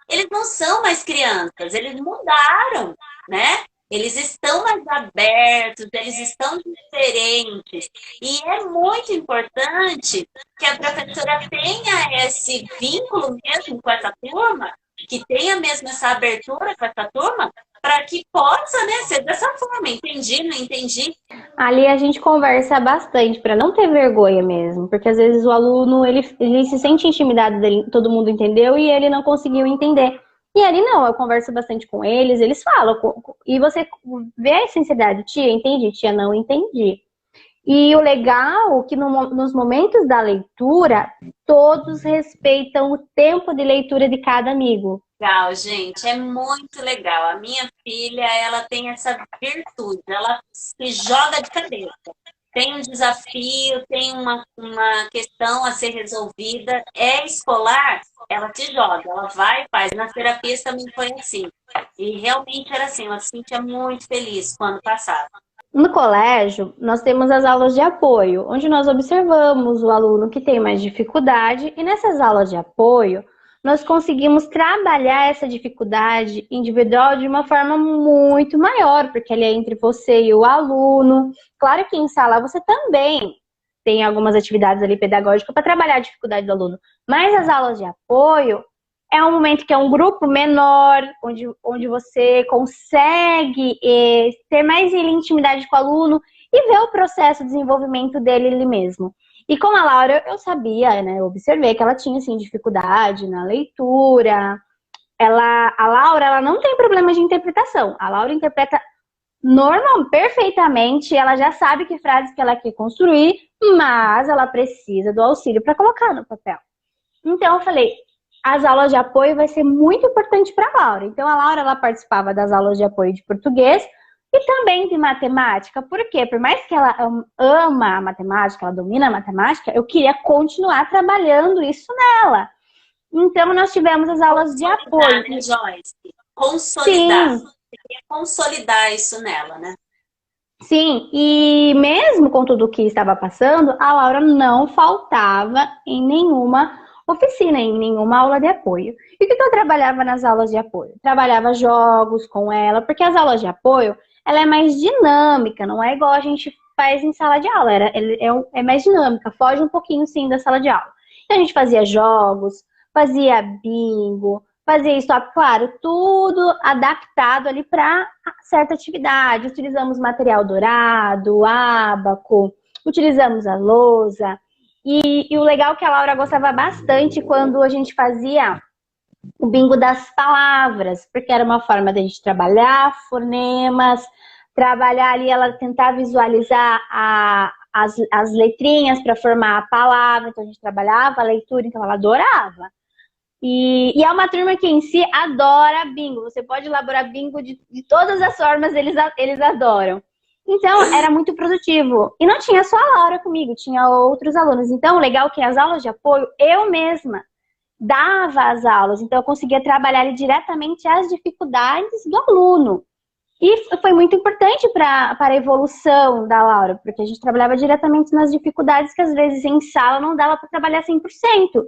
Eles não são mais crianças, eles mudaram, né? Eles estão mais abertos, eles estão diferentes. E é muito importante que a professora tenha esse vínculo mesmo com essa turma, que tenha mesmo essa abertura com essa turma, para que possa, né, ser dessa forma. Entendi, não entendi? Ali a gente conversa bastante, para não ter vergonha mesmo, porque às vezes o aluno ele se sente intimidado, todo mundo entendeu e ele não conseguiu entender. E ali não, eu converso bastante com eles falam, e você vê a sinceridade, tia, entendi, tia, não entendi. E o legal é que nos momentos da leitura, todos respeitam o tempo de leitura de cada amigo. Legal, gente, é muito legal. A minha filha, ela tem essa virtude, ela se joga de cabeça. Tem um desafio, tem uma questão a ser resolvida, é escolar, ela se joga, ela vai e faz. Nas terapias também foi assim. E realmente era assim, eu me sentia muito feliz quando passava. No colégio, nós temos as aulas de apoio, onde nós observamos o aluno que tem mais dificuldade, e nessas aulas de apoio, nós conseguimos trabalhar essa dificuldade individual de uma forma muito maior, porque ele é entre você e o aluno. Claro que em sala você também tem algumas atividades ali pedagógicas para trabalhar a dificuldade do aluno, mas as aulas de apoio é um momento que é um grupo menor, onde você consegue ter mais intimidade com o aluno e ver o processo de desenvolvimento dele ali mesmo. E com a Laura, eu sabia, né? Eu observei que ela tinha, assim, dificuldade na leitura. A Laura, ela não tem problema de interpretação. A Laura interpreta perfeitamente. Ela já sabe que frases que ela quer construir, mas ela precisa do auxílio para colocar no papel. Então, eu falei, as aulas de apoio vai ser muito importante para a Laura. Então, a Laura, ela participava das aulas de apoio de português e também de matemática. Por quê? Por mais que ela ama a matemática, ela domina a matemática, eu queria continuar trabalhando isso nela. Então, nós tivemos as aulas de apoio. Né, Joyce? Consolidar. Sim. Consolidar isso nela, né? Sim, e mesmo com tudo que estava passando, a Laura não faltava em nenhuma oficina, em nenhuma aula de apoio. E o que eu trabalhava nas aulas de apoio? Trabalhava jogos com ela, porque as aulas de apoio, ela é mais dinâmica, não é igual a gente faz em sala de aula, é mais dinâmica, foge um pouquinho sim da sala de aula. Então a gente fazia jogos, fazia bingo, fazia stop, claro, tudo adaptado ali para certa atividade. Utilizamos material dourado, ábaco, utilizamos a lousa. E o legal é que a Laura gostava bastante quando a gente fazia o bingo das palavras, porque era uma forma da gente trabalhar fonemas, trabalhar ali, ela tentar visualizar as letrinhas para formar a palavra. Então a gente trabalhava a leitura, então ela adorava. E é uma turma que em si adora bingo. Você pode elaborar bingo de todas as formas, eles adoram. Então, era muito produtivo. E não tinha só a Laura comigo, tinha outros alunos. Então, o legal é que as aulas de apoio, eu mesma dava as aulas. Então, eu conseguia trabalhar ali diretamente as dificuldades do aluno. E foi muito importante para a evolução da Laura, porque a gente trabalhava diretamente nas dificuldades que às vezes em sala não dava para trabalhar 100%.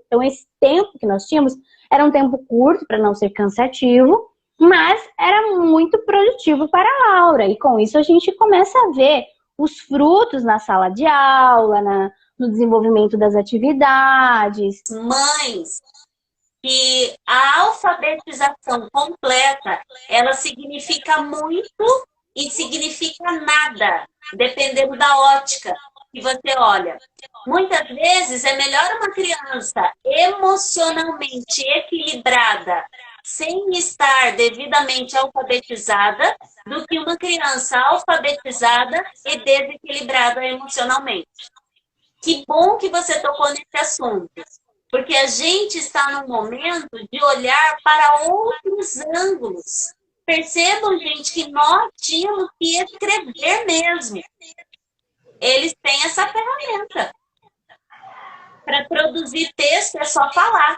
Então esse tempo que nós tínhamos era um tempo curto para não ser cansativo, mas era muito produtivo para a Laura. E com isso a gente começa a ver os frutos na sala de aula, no desenvolvimento das atividades. Mães, que a alfabetização completa, ela significa muito e significa nada, dependendo da ótica que você olha. Muitas vezes é melhor uma criança emocionalmente equilibrada, sem estar devidamente alfabetizada, do que uma criança alfabetizada e desequilibrada emocionalmente. Que bom que você tocou nesse assunto. Porque a gente está num momento de olhar para outros ângulos. Percebam, gente, que nós tínhamos que escrever mesmo. Eles têm essa ferramenta. Para produzir texto é só falar.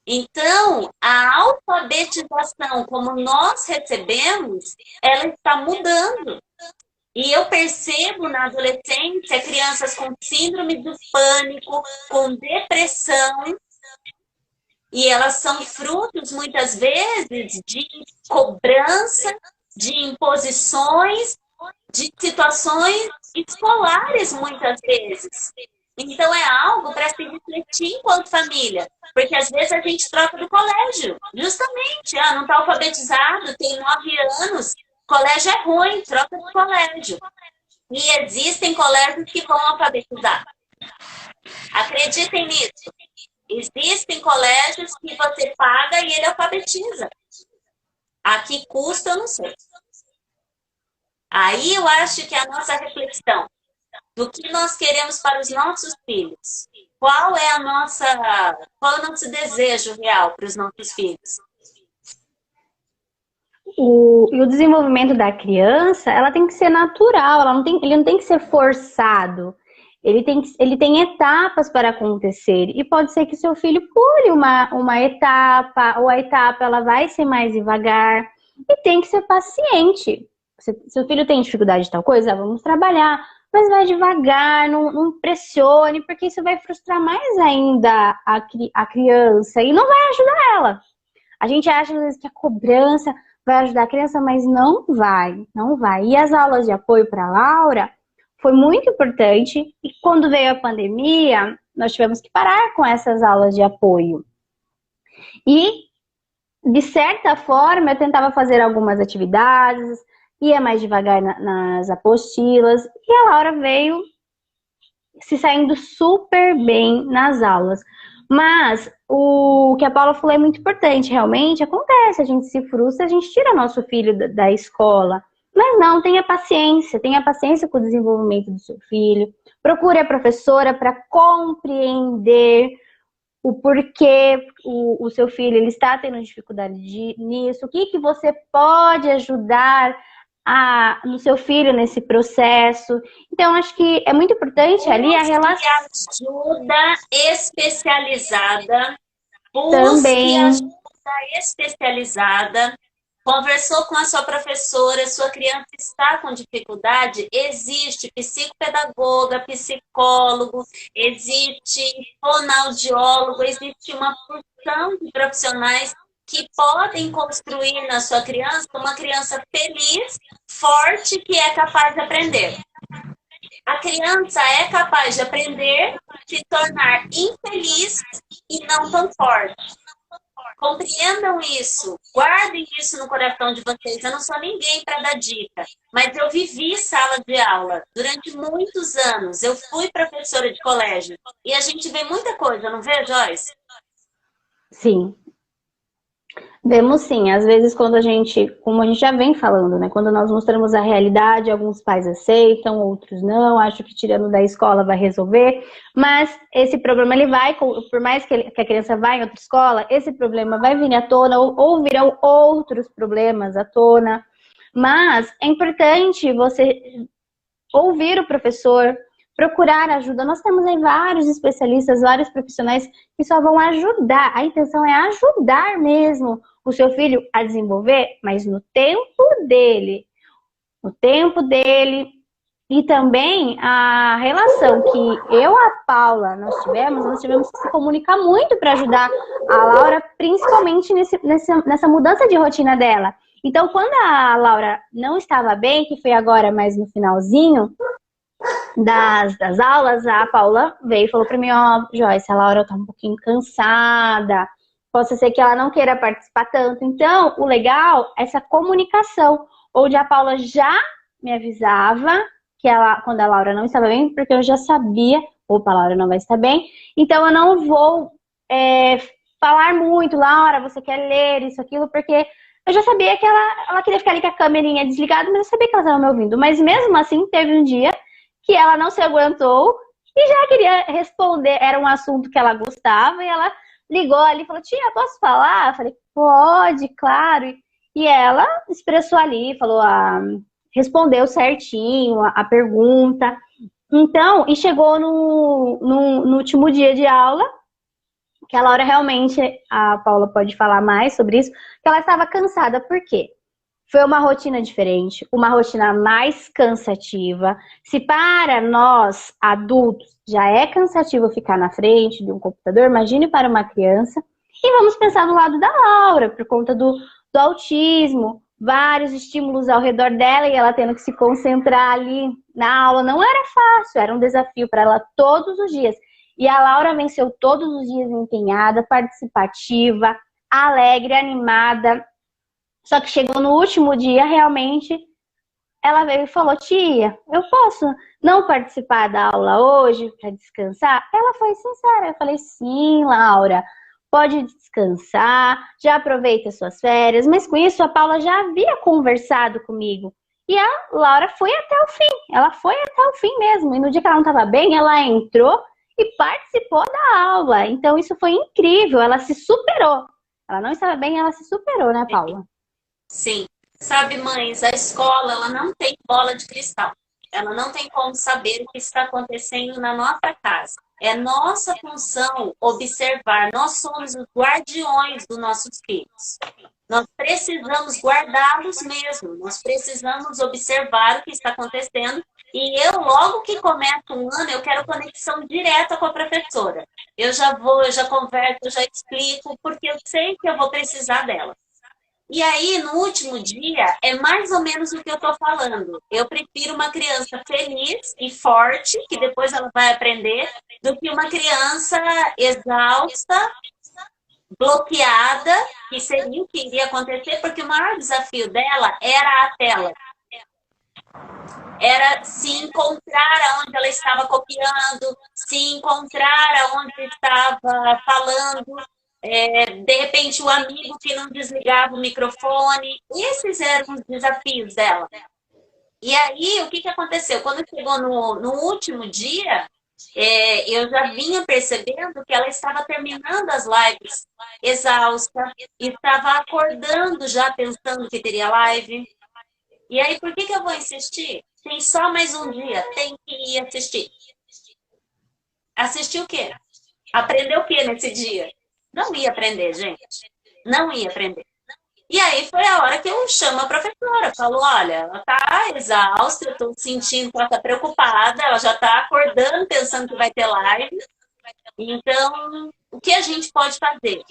Então, a alfabetização, como nós recebemos, ela está mudando. E eu percebo na adolescência crianças com síndrome do pânico, com depressão, e elas são frutos, muitas vezes, de cobrança, de imposições, de situações escolares, muitas vezes. Então, é algo para se refletir enquanto família, porque às vezes a gente troca do colégio, justamente, não está alfabetizado, tem 9 anos, colégio é ruim, troca de colégio. E existem colégios que vão alfabetizar. Acreditem nisso. Existem colégios que você paga e ele alfabetiza. A que custa, eu não sei. Aí eu acho que a nossa reflexão do que nós queremos para os nossos filhos. Qual é o nosso desejo real para os nossos filhos? E o desenvolvimento da criança, ela tem que ser natural, ele não tem que ser forçado. Ele tem etapas para acontecer. E pode ser que seu filho pule uma etapa, ou a etapa ela vai ser mais devagar. E tem que ser paciente. Se seu filho tem dificuldade de tal coisa, vamos trabalhar. Mas vai devagar, não pressione, porque isso vai frustrar mais ainda a criança e não vai ajudar ela. A gente acha às vezes que a cobrança vai ajudar a criança, mas não vai. E as aulas de apoio para a Laura foi muito importante. E quando veio a pandemia, nós tivemos que parar com essas aulas de apoio. E, de certa forma, eu tentava fazer algumas atividades, ia mais devagar nas apostilas, e a Laura veio se saindo super bem nas aulas. Mas o que a Paula falou é muito importante, realmente acontece, a gente se frustra, a gente tira nosso filho da escola. Mas não, tenha paciência com o desenvolvimento do seu filho. Procure a professora para compreender o porquê o seu filho ele está tendo dificuldade nisso, o que você pode ajudar no seu filho nesse processo. Então, acho que é muito importante ali a relação. Ajuda especializada. Também. Ajuda especializada. Conversou com a sua professora, sua criança está com dificuldade, existe psicopedagoga, psicólogo, existe fonoaudiólogo, existe uma porção de profissionais que podem construir na sua criança uma criança feliz, forte, que é capaz de aprender. A criança é capaz de aprender, se tornar infeliz e não tão forte. Compreendam isso, guardem isso no coração de vocês. Eu não sou ninguém para dar dica, mas eu vivi sala de aula durante muitos anos. Eu fui professora de colégio e a gente vê muita coisa, não vê, Joyce? Sim. Vemos sim, às vezes quando a gente, como a gente já vem falando, né? Quando nós mostramos a realidade, alguns pais aceitam, outros não, acho que tirando da escola vai resolver, mas esse problema ele vai, por mais que a criança vá em outra escola, esse problema vai vir à tona ou virão outros problemas à tona, mas é importante você ouvir o professor, procurar ajuda. Nós temos aí vários especialistas, vários profissionais que só vão ajudar. A intenção é ajudar mesmo o seu filho a desenvolver, mas no tempo dele. No tempo dele. E também a relação que eu e a Paula nós tivemos que se comunicar muito para ajudar a Laura, principalmente nessa mudança de rotina dela. Então, quando a Laura não estava bem, que foi agora mais no finalzinho, das aulas, a Paula veio e falou para mim, ó, Joyce, a Laura tá um pouquinho cansada, possa ser que ela não queira participar tanto. Então, o legal é essa comunicação, onde a Paula já me avisava que quando a Laura não estava bem, porque eu já sabia, opa, a Laura não vai estar bem, então eu não vou falar muito, Laura, você quer ler isso, aquilo, porque eu já sabia que ela queria ficar ali com a câmerinha desligada, mas eu sabia que ela estava me ouvindo. Mas mesmo assim, teve um dia que ela não se aguentou e já queria responder. Era um assunto que ela gostava e ela ligou ali e falou, tia, posso falar? Eu falei, pode, claro. E ela expressou ali, falou, respondeu certinho a pergunta. Então, e chegou no último dia de aula, que a Laura realmente, a Paula pode falar mais sobre isso, que ela estava cansada. Por quê? Foi uma rotina diferente, uma rotina mais cansativa. Se para nós, adultos, já é cansativo ficar na frente de um computador, imagine para uma criança. E vamos pensar do lado da Laura, por conta do autismo, vários estímulos ao redor dela e ela tendo que se concentrar ali na aula. Não era fácil, era um desafio para ela todos os dias. E a Laura venceu todos os dias empenhada, participativa, alegre, animada. Só que chegou no último dia, realmente, ela veio e falou, tia, eu posso não participar da aula hoje para descansar? Ela foi sincera, eu falei, sim, Laura, pode descansar, já aproveita suas férias. Mas com isso, a Paula já havia conversado comigo. E a Laura foi até o fim, ela foi até o fim mesmo. E no dia que ela não estava bem, ela entrou e participou da aula. Então isso foi incrível, ela se superou. Ela não estava bem, ela se superou, né, Paula? Sim. Sabe, mães, a escola, ela não tem bola de cristal. Ela não tem como saber o que está acontecendo na nossa casa. É nossa função observar. Nós somos os guardiões dos nossos filhos. Nós precisamos guardá-los mesmo. Nós precisamos observar o que está acontecendo. E eu, logo que começa um ano, eu quero conexão direta com a professora. Eu já vou, eu já converso, eu já explico, porque eu sei que eu vou precisar dela. E aí, no último dia, é mais ou menos o que eu estou falando. Eu prefiro uma criança feliz e forte, que depois ela vai aprender, do que uma criança exausta, bloqueada, que seria o que iria acontecer, porque o maior desafio dela era a tela. Era se encontrar onde ela estava copiando, se encontrar onde estava falando. De repente, o amigo que não desligava o microfone. Esses eram os desafios dela. E aí, o que aconteceu? Quando chegou no último dia, eu já vinha percebendo que ela estava terminando as lives exausta, estava acordando já pensando que teria live. E aí, por que eu vou insistir? Tem só mais um dia, tem que ir assistir. Assistir o quê? Aprender o quê nesse dia? Não ia aprender, gente. Não ia aprender. E aí foi a hora que eu chamo a professora. Falo, olha, ela está exausta, eu estou sentindo que ela está preocupada, ela já está acordando pensando que vai ter live. Então, o que a gente pode fazer?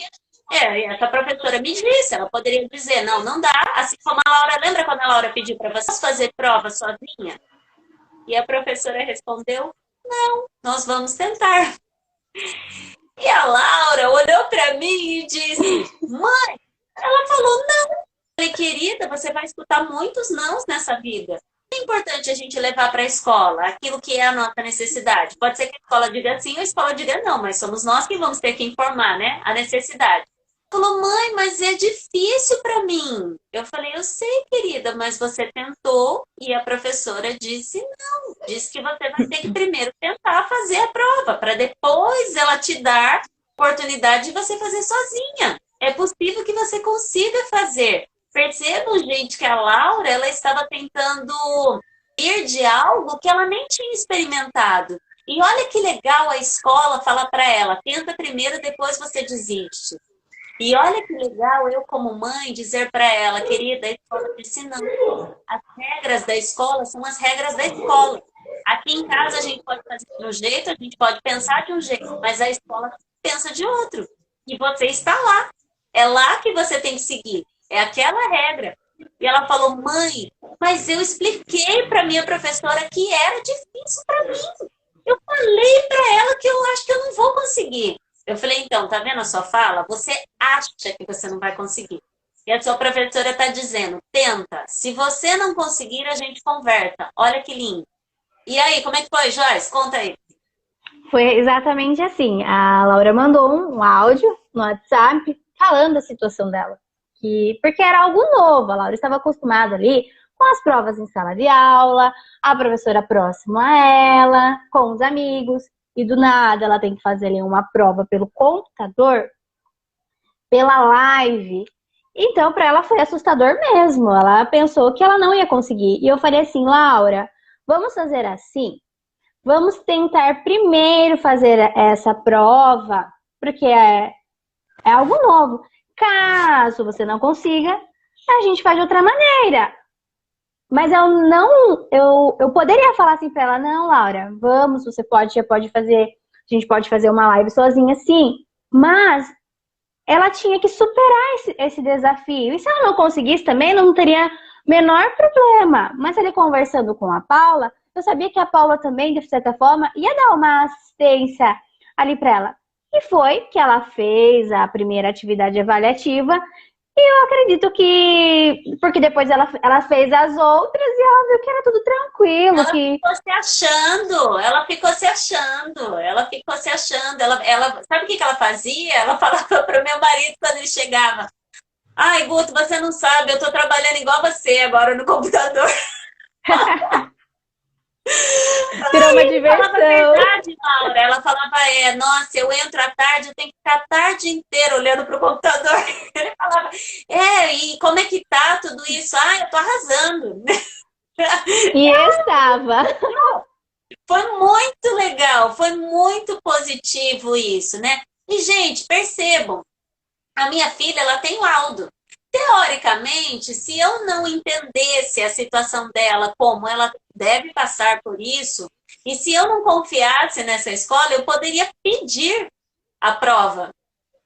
Essa professora me disse, ela poderia dizer, não dá. Assim como a Laura, lembra quando a Laura pediu para vocês fazer prova sozinha? E a professora respondeu, não, nós vamos tentar. E a Laura olhou para mim e disse, mãe, ela falou não. Eu falei, querida, você vai escutar muitos nãos nessa vida. É importante a gente levar para a escola aquilo que é a nossa necessidade. Pode ser que a escola diga sim ou a escola diga não, mas somos nós que vamos ter que informar, né, a necessidade. Falou, mãe, mas é difícil para mim. Eu falei, eu sei, querida, mas você tentou e a professora disse não. Disse que você vai ter que primeiro tentar fazer a prova, para depois ela te dar oportunidade de você fazer sozinha. É possível que você consiga fazer. Percebam, gente, que a Laura, ela estava tentando ir de algo que ela nem tinha experimentado. E olha que legal a escola falar para ela, tenta primeiro, depois você desiste. E olha que legal eu, como mãe, dizer para ela, querida, a escola disse não. As regras da escola são as regras da escola. Aqui em casa a gente pode fazer de um jeito, a gente pode pensar de um jeito, mas a escola pensa de outro. E você está lá. É lá que você tem que seguir. É aquela regra. E ela falou, mãe, mas eu expliquei para minha professora que era difícil para mim. Eu falei para ela que eu acho que eu não vou conseguir. Eu falei, então, tá vendo a sua fala? Você acha que você não vai conseguir. E a sua professora está dizendo, tenta. Se você não conseguir, a gente conversa. Olha que lindo. E aí, como é que foi, Joyce? Conta aí. Foi exatamente assim. A Laura mandou um áudio no WhatsApp falando a situação dela. Porque era algo novo. A Laura estava acostumada ali com as provas em sala de aula, a professora próxima a ela, com os amigos. E do nada ela tem que fazer ali uma prova pelo computador, pela live. Então, para ela foi assustador mesmo. Ela pensou que ela não ia conseguir. E eu falei assim, Laura, vamos fazer assim? Vamos tentar primeiro fazer essa prova, porque é algo novo. Caso você não consiga, a gente faz de outra maneira. Mas eu poderia falar assim pra ela, não, Laura, vamos, você já pode fazer, a gente pode fazer uma live sozinha, sim. Mas ela tinha que superar esse desafio. E se ela não conseguisse também, não teria menor problema. Mas ali conversando com a Paula, eu sabia que a Paula também, de certa forma, ia dar uma assistência ali para ela. E foi que ela fez a primeira atividade avaliativa. E eu acredito que... Porque depois ela fez as outras e ela viu que era tudo tranquilo. Ela ficou se achando, ela ficou se achando, ela ficou se achando. Sabe o que ela fazia? Ela falava para o meu marido quando ele chegava, ai, Guto, você não sabe, eu estou trabalhando igual você agora no computador. Virou uma Ela falava a diversão. verdade, Laura. Ela falava, nossa, eu entro à tarde, eu tenho que ficar a tarde inteira olhando para o computador. Ele falava, e como é que tá tudo isso? Ah, eu tô arrasando. E estava. Foi muito legal, foi muito positivo isso, né? E, gente, percebam, a minha filha, ela tem laudo. Teoricamente, se eu não entendesse a situação dela, como ela deve passar por isso, e se eu não confiasse nessa escola, eu poderia pedir a prova.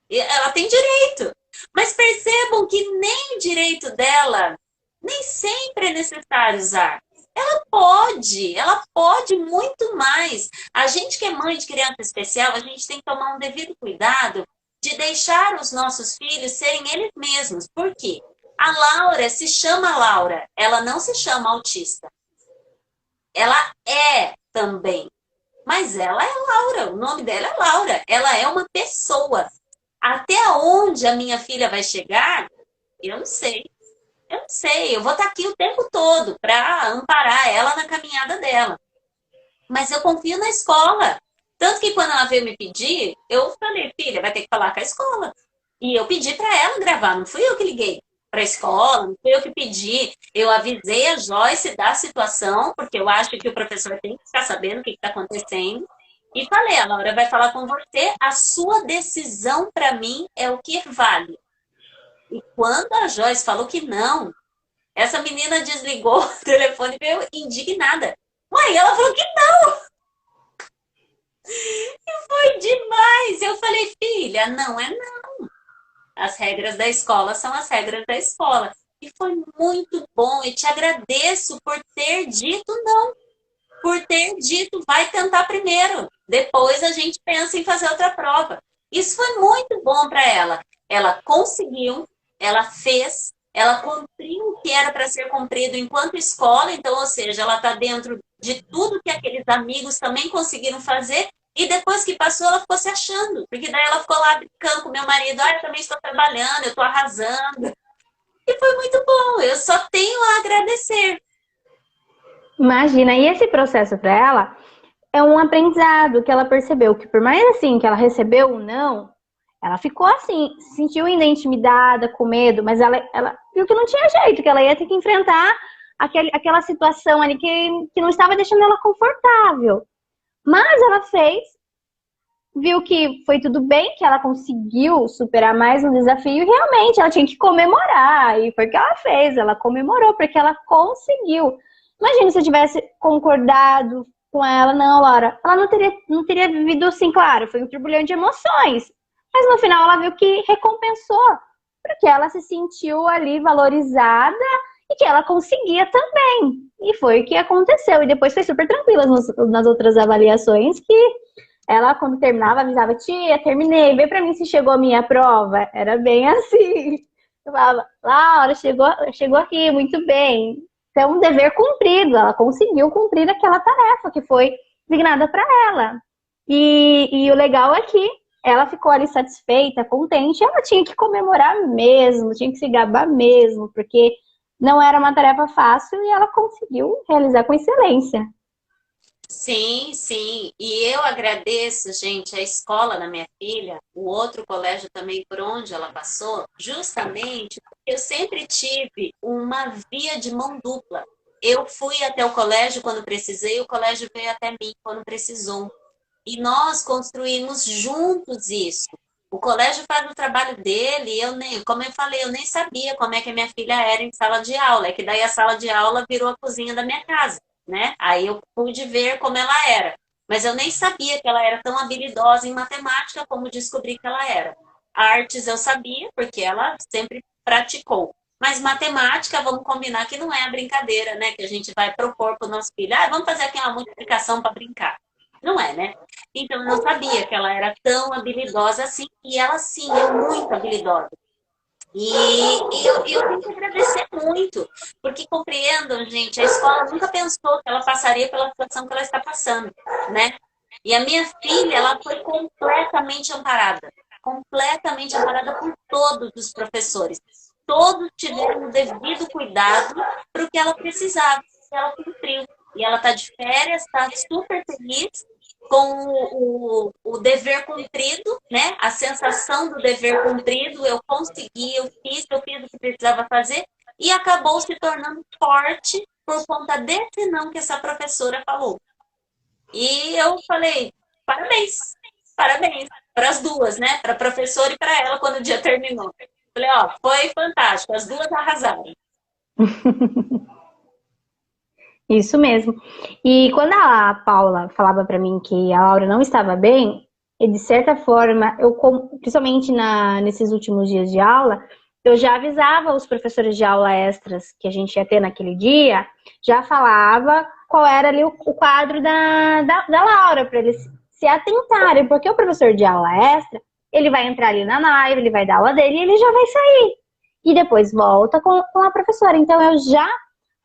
Ela tem direito. Mas percebam que nem o direito dela, nem sempre é necessário usar. Ela pode muito mais. A gente que é mãe de criança especial, a gente tem que tomar um devido cuidado de deixar os nossos filhos serem eles mesmos. Por quê? A Laura se chama Laura, ela não se chama autista. Ela é também. Mas ela é Laura, o nome dela é Laura. Ela é uma pessoa. Até onde a minha filha vai chegar, eu não sei. Eu não sei, eu vou estar aqui o tempo todo para amparar ela na caminhada dela. Mas eu confio na escola. Tanto que quando ela veio me pedir, eu falei, filha, vai ter que falar com a escola. E eu pedi para ela gravar, não fui eu que liguei para a escola, não fui eu que pedi. Eu avisei a Joyce da situação, porque eu acho que o professor tem que ficar sabendo o que está acontecendo. E falei, a Laura vai falar com você, a sua decisão para mim é o que vale. E quando a Joyce falou que não, essa menina desligou o telefone e veio indignada. Mãe, ela falou que não! E foi demais! Eu falei, filha, não é não. As regras da escola são as regras da escola. E foi muito bom. E te agradeço por ter dito não. Por ter dito, vai tentar primeiro. Depois a gente pensa em fazer outra prova. Isso foi muito bom para ela. Ela conseguiu, ela fez, ela cumpriu o que era para ser cumprido enquanto escola, então, ou seja, ela está dentro de tudo que aqueles amigos também conseguiram fazer E depois que passou, ela ficou se achando. Porque daí ela ficou lá brincando com meu marido. Eu também estou trabalhando, eu estou arrasando. E foi muito bom. Eu só tenho a agradecer. Imagina, e esse processo para ela é um aprendizado que ela percebeu que por mais assim que ela recebeu o não, ela ficou assim, se sentiu ainda intimidada, com medo, mas ela viu que não tinha jeito, que ela ia ter que enfrentar aquela situação ali que não estava deixando ela confortável. Mas ela fez, viu que foi tudo bem, que ela conseguiu superar mais um desafio e realmente ela tinha que comemorar. E foi o que ela fez, ela comemorou, porque ela conseguiu. Imagina se eu tivesse concordado com ela, não, Laura, ela não teria vivido assim, claro, foi um turbulhão de emoções. Mas no final ela viu que recompensou, porque ela se sentiu ali valorizada e que ela conseguia também. E foi o que aconteceu. E depois foi super tranquila nas outras avaliações, que ela, quando terminava, avisava, tia, terminei, vê pra mim se chegou a minha prova. Era bem assim. Eu falava, Laura, chegou aqui, muito bem. Então, um dever cumprido. Ela conseguiu cumprir aquela tarefa que foi designada para ela. E o legal é que ela ficou ali satisfeita, contente. Ela tinha que comemorar mesmo, tinha que se gabar mesmo, porque não era uma tarefa fácil e ela conseguiu realizar com excelência. Sim, sim. E eu agradeço, gente, a escola da minha filha, o outro colégio também por onde ela passou, justamente porque eu sempre tive uma via de mão dupla. Eu fui até o colégio quando precisei, o colégio veio até mim quando precisou. E nós construímos juntos isso. O colégio faz o trabalho dele, eu nem, como eu falei, eu nem sabia como é que a minha filha era em sala de aula, é que daí a sala de aula virou a cozinha da minha casa, né? Aí eu pude ver como ela era. Mas eu nem sabia que ela era tão habilidosa em matemática como descobri que ela era. Artes eu sabia, porque ela sempre praticou. Mas matemática, vamos combinar que não é a brincadeira, né? Que a gente vai propor para o nosso filho. Ah, vamos fazer aqui uma multiplicação para brincar. Não é, né? Então, eu não sabia que ela era tão habilidosa assim. E ela, sim, é muito habilidosa. E eu tenho que agradecer muito, porque compreendam, gente, a escola nunca pensou que ela passaria pela situação que ela está passando, né? E a minha filha, ela foi completamente amparada por todos os professores. Todos tiveram o devido cuidado para o que ela precisava, e ela cumpriu. E ela está de férias, está super feliz com o dever cumprido, né? A sensação do dever cumprido, eu consegui, eu fiz o que precisava fazer e acabou se tornando forte por conta desse não que essa professora falou. E eu falei, parabéns, parabéns para as duas, né? Para a professora e para ela quando o dia terminou. Falei, ó, foi fantástico, as duas arrasaram. Isso mesmo. E quando a Paula falava para mim que a Laura não estava bem, e de certa forma, principalmente nesses últimos dias de aula, eu já avisava os professores de aula extras que a gente ia ter naquele dia, já falava qual era ali o quadro da Laura, para eles se atentarem, porque o professor de aula extra, ele vai entrar ali na live, ele vai dar aula dele e ele já vai sair. E depois volta com a professora. Então eu já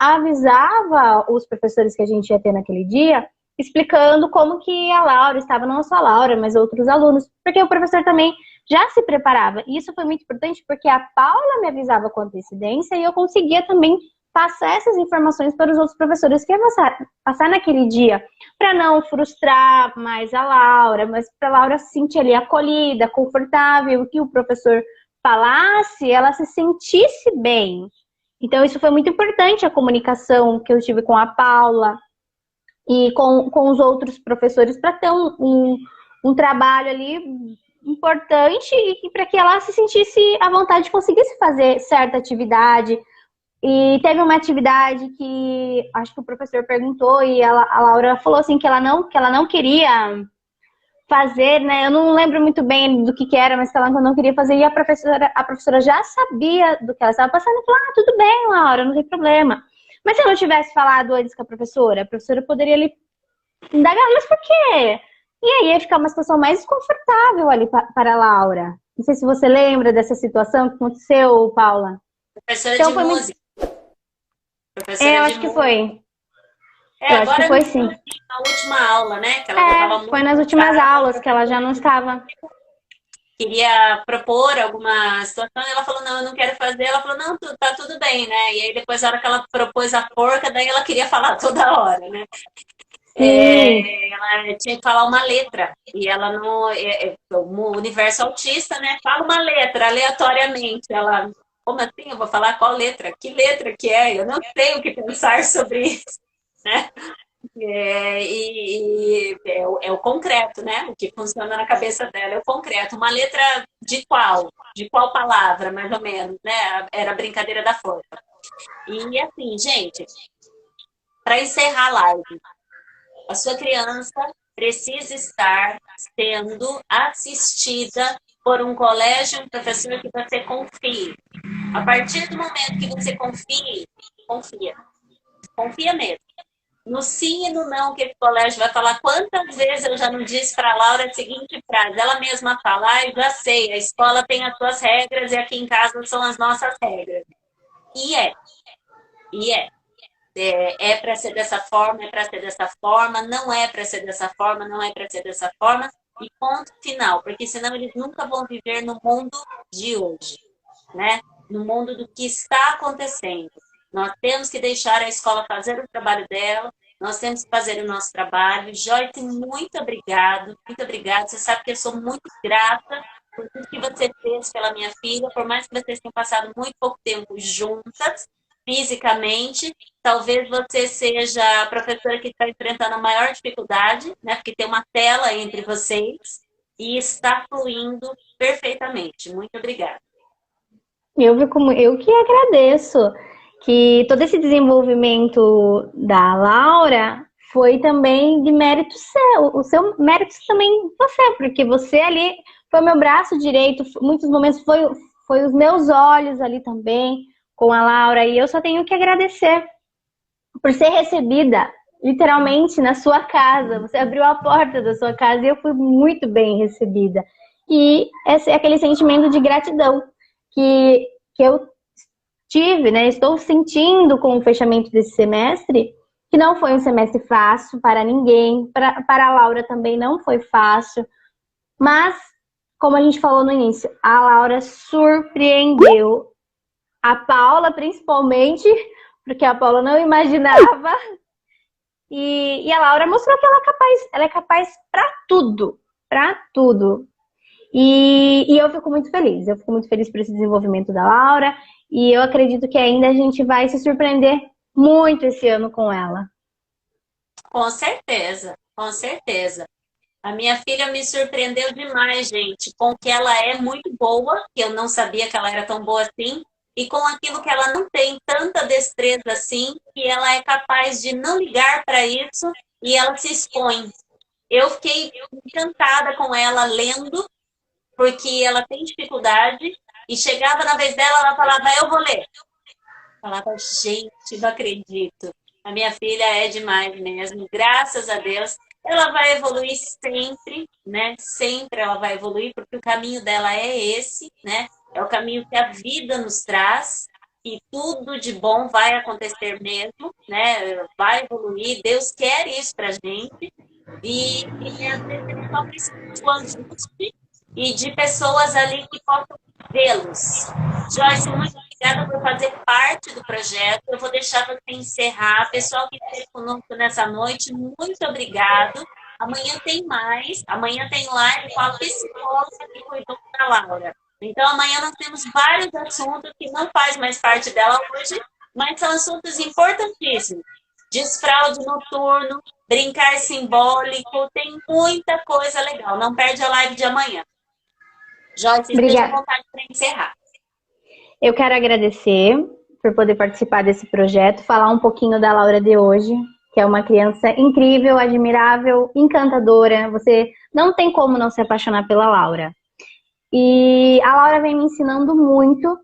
avisava os professores que a gente ia ter naquele dia, explicando como que a Laura estava, não só a Laura, mas outros alunos, porque o professor também já se preparava. E isso foi muito importante porque a Paula me avisava com antecedência e eu conseguia também passar essas informações para os outros professores que iam passar naquele dia, para não frustrar mais a Laura, mas para a Laura se sentir ali acolhida, confortável, que o professor falasse, ela se sentisse bem. Então, isso foi muito importante, a comunicação que eu tive com a Paula e com os outros professores, para ter um trabalho ali importante e para que ela se sentisse à vontade de conseguisse fazer certa atividade. E teve uma atividade que acho que o professor perguntou e a Laura falou assim que ela não queria fazer, né? Eu não lembro muito bem do que era, mas que ela não queria fazer. E a professora já sabia do que ela estava passando e falou, ah, tudo bem, Laura, não tem problema. Mas se eu não tivesse falado antes com a professora poderia ali indagar, mas por quê? E aí ia ficar uma situação mais desconfortável ali para a Laura. Não sei se você lembra dessa situação que aconteceu, Paula. Professora então, de música. Eu acho que foi. É, Eu acho que agora foi sim. na última aula, né? Que ela estava Foi muito nas últimas cansada, aulas que ela já não estava. queria propor alguma situação, e ela falou, não, eu não quero fazer. Ela falou, não, tá tudo bem, né? E aí depois, na hora que ela propôs a porca, daí ela queria falar toda hora, né? Sim, Ela tinha que falar uma letra. E ela não. O universo autista, né? Fala uma letra aleatoriamente. Ela. Como assim? Eu vou falar qual letra? Que letra que é? Eu não tenho o que pensar sobre isso, né? É o concreto, né? O que funciona na cabeça dela é o concreto. Uma letra de qual? De qual palavra, mais ou menos, né? Era a brincadeira da forca. E assim, gente, para encerrar a live, a sua criança precisa estar sendo assistida por um colégio, um professor que você confie. A partir do momento que você confie, confia. Confia mesmo. No sim e no não que esse colégio vai falar. Quantas vezes eu já não disse para a Laura a seguinte frase? Ela mesma fala, eu já sei, a escola tem as suas regras e aqui em casa são as nossas regras. E é. E é. É para ser dessa forma, é para ser dessa forma, não é para ser dessa forma, não é para ser dessa forma, e ponto final, porque senão eles nunca vão viver no mundo de hoje, né? No mundo do que está acontecendo. Nós temos que deixar a escola fazer o trabalho dela, nós temos que fazer o nosso trabalho. Joyce, muito obrigado, muito obrigado. Você sabe que eu sou muito grata por tudo que você fez pela minha filha, por mais que vocês tenham passado muito pouco tempo juntas, fisicamente. Talvez você seja a professora que está enfrentando a maior dificuldade, né? Porque tem uma tela entre vocês e está fluindo perfeitamente. Muito obrigada. eu que agradeço que todo esse desenvolvimento da Laura foi também de mérito seu, o seu mérito também você, porque você ali foi meu braço direito, muitos momentos foi os meus olhos ali também com a Laura, e eu só tenho que agradecer por ser recebida literalmente na sua casa. Você abriu a porta da sua casa e eu fui muito bem recebida. E esse é aquele sentimento de gratidão que eu tive, né? Estou sentindo com o fechamento desse semestre, que não foi um semestre fácil para ninguém, para a Laura também não foi fácil, mas, como a gente falou no início, a Laura surpreendeu. A Paula, principalmente, porque a Paula não imaginava. E a Laura mostrou que ela é capaz para tudo, para tudo. E eu fico muito feliz. Eu fico muito feliz por esse desenvolvimento da Laura. E eu acredito que ainda a gente vai se surpreender muito esse ano com ela. Com certeza, com certeza. A minha filha me surpreendeu demais, gente, com que ela é muito boa, que eu não sabia que ela era tão boa assim, e com aquilo que ela não tem tanta destreza assim, que ela é capaz de não ligar para isso e ela se expõe. Eu fiquei encantada com ela lendo, porque ela tem dificuldade, e chegava na vez dela, ela falava, eu vou ler. Falava, gente, não acredito. A minha filha é demais mesmo, graças a Deus. Ela vai evoluir sempre, né? Sempre ela vai evoluir, porque o caminho dela é esse, né? É o caminho que a vida nos traz, e tudo de bom vai acontecer mesmo, né? Vai evoluir, Deus quer isso pra gente. E às vezes ele só precisa do ajuste e de pessoas ali que possam vê-los. Joyce, muito obrigada por fazer parte do projeto. Eu vou deixar você encerrar. Pessoal que esteve conosco nessa noite, muito obrigado. Amanhã tem mais. Amanhã tem live com a psicóloga que cuidou da Laura. Então, amanhã nós temos vários assuntos que não faz mais parte dela hoje, mas são assuntos importantíssimos. Desfraude noturno, brincar simbólico, tem muita coisa legal. Não perde a live de amanhã. Joyce, esteja à Obrigada. vontade para encerrar. Eu quero agradecer por poder participar desse projeto, falar um pouquinho da Laura de hoje, que é uma criança incrível, admirável, encantadora. Você não tem como não se apaixonar pela Laura. E a Laura vem me ensinando muito,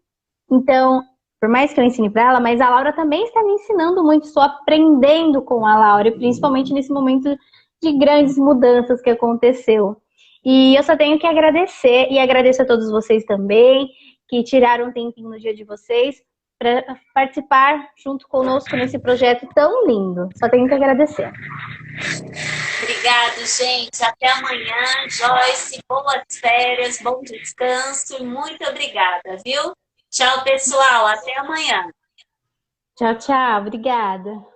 então, por mais que eu ensine para ela, mas a Laura também está me ensinando muito, estou aprendendo com a Laura, principalmente nesse momento de grandes mudanças que aconteceu. E eu só tenho que agradecer, e agradeço a todos vocês também, que tiraram um tempinho no dia de vocês para participar junto conosco nesse projeto tão lindo. Só tenho que agradecer. Obrigado, gente. Até amanhã. Joyce, boas férias, bom descanso e muito obrigada, viu? Tchau, pessoal. Até amanhã. Tchau, tchau. Obrigada.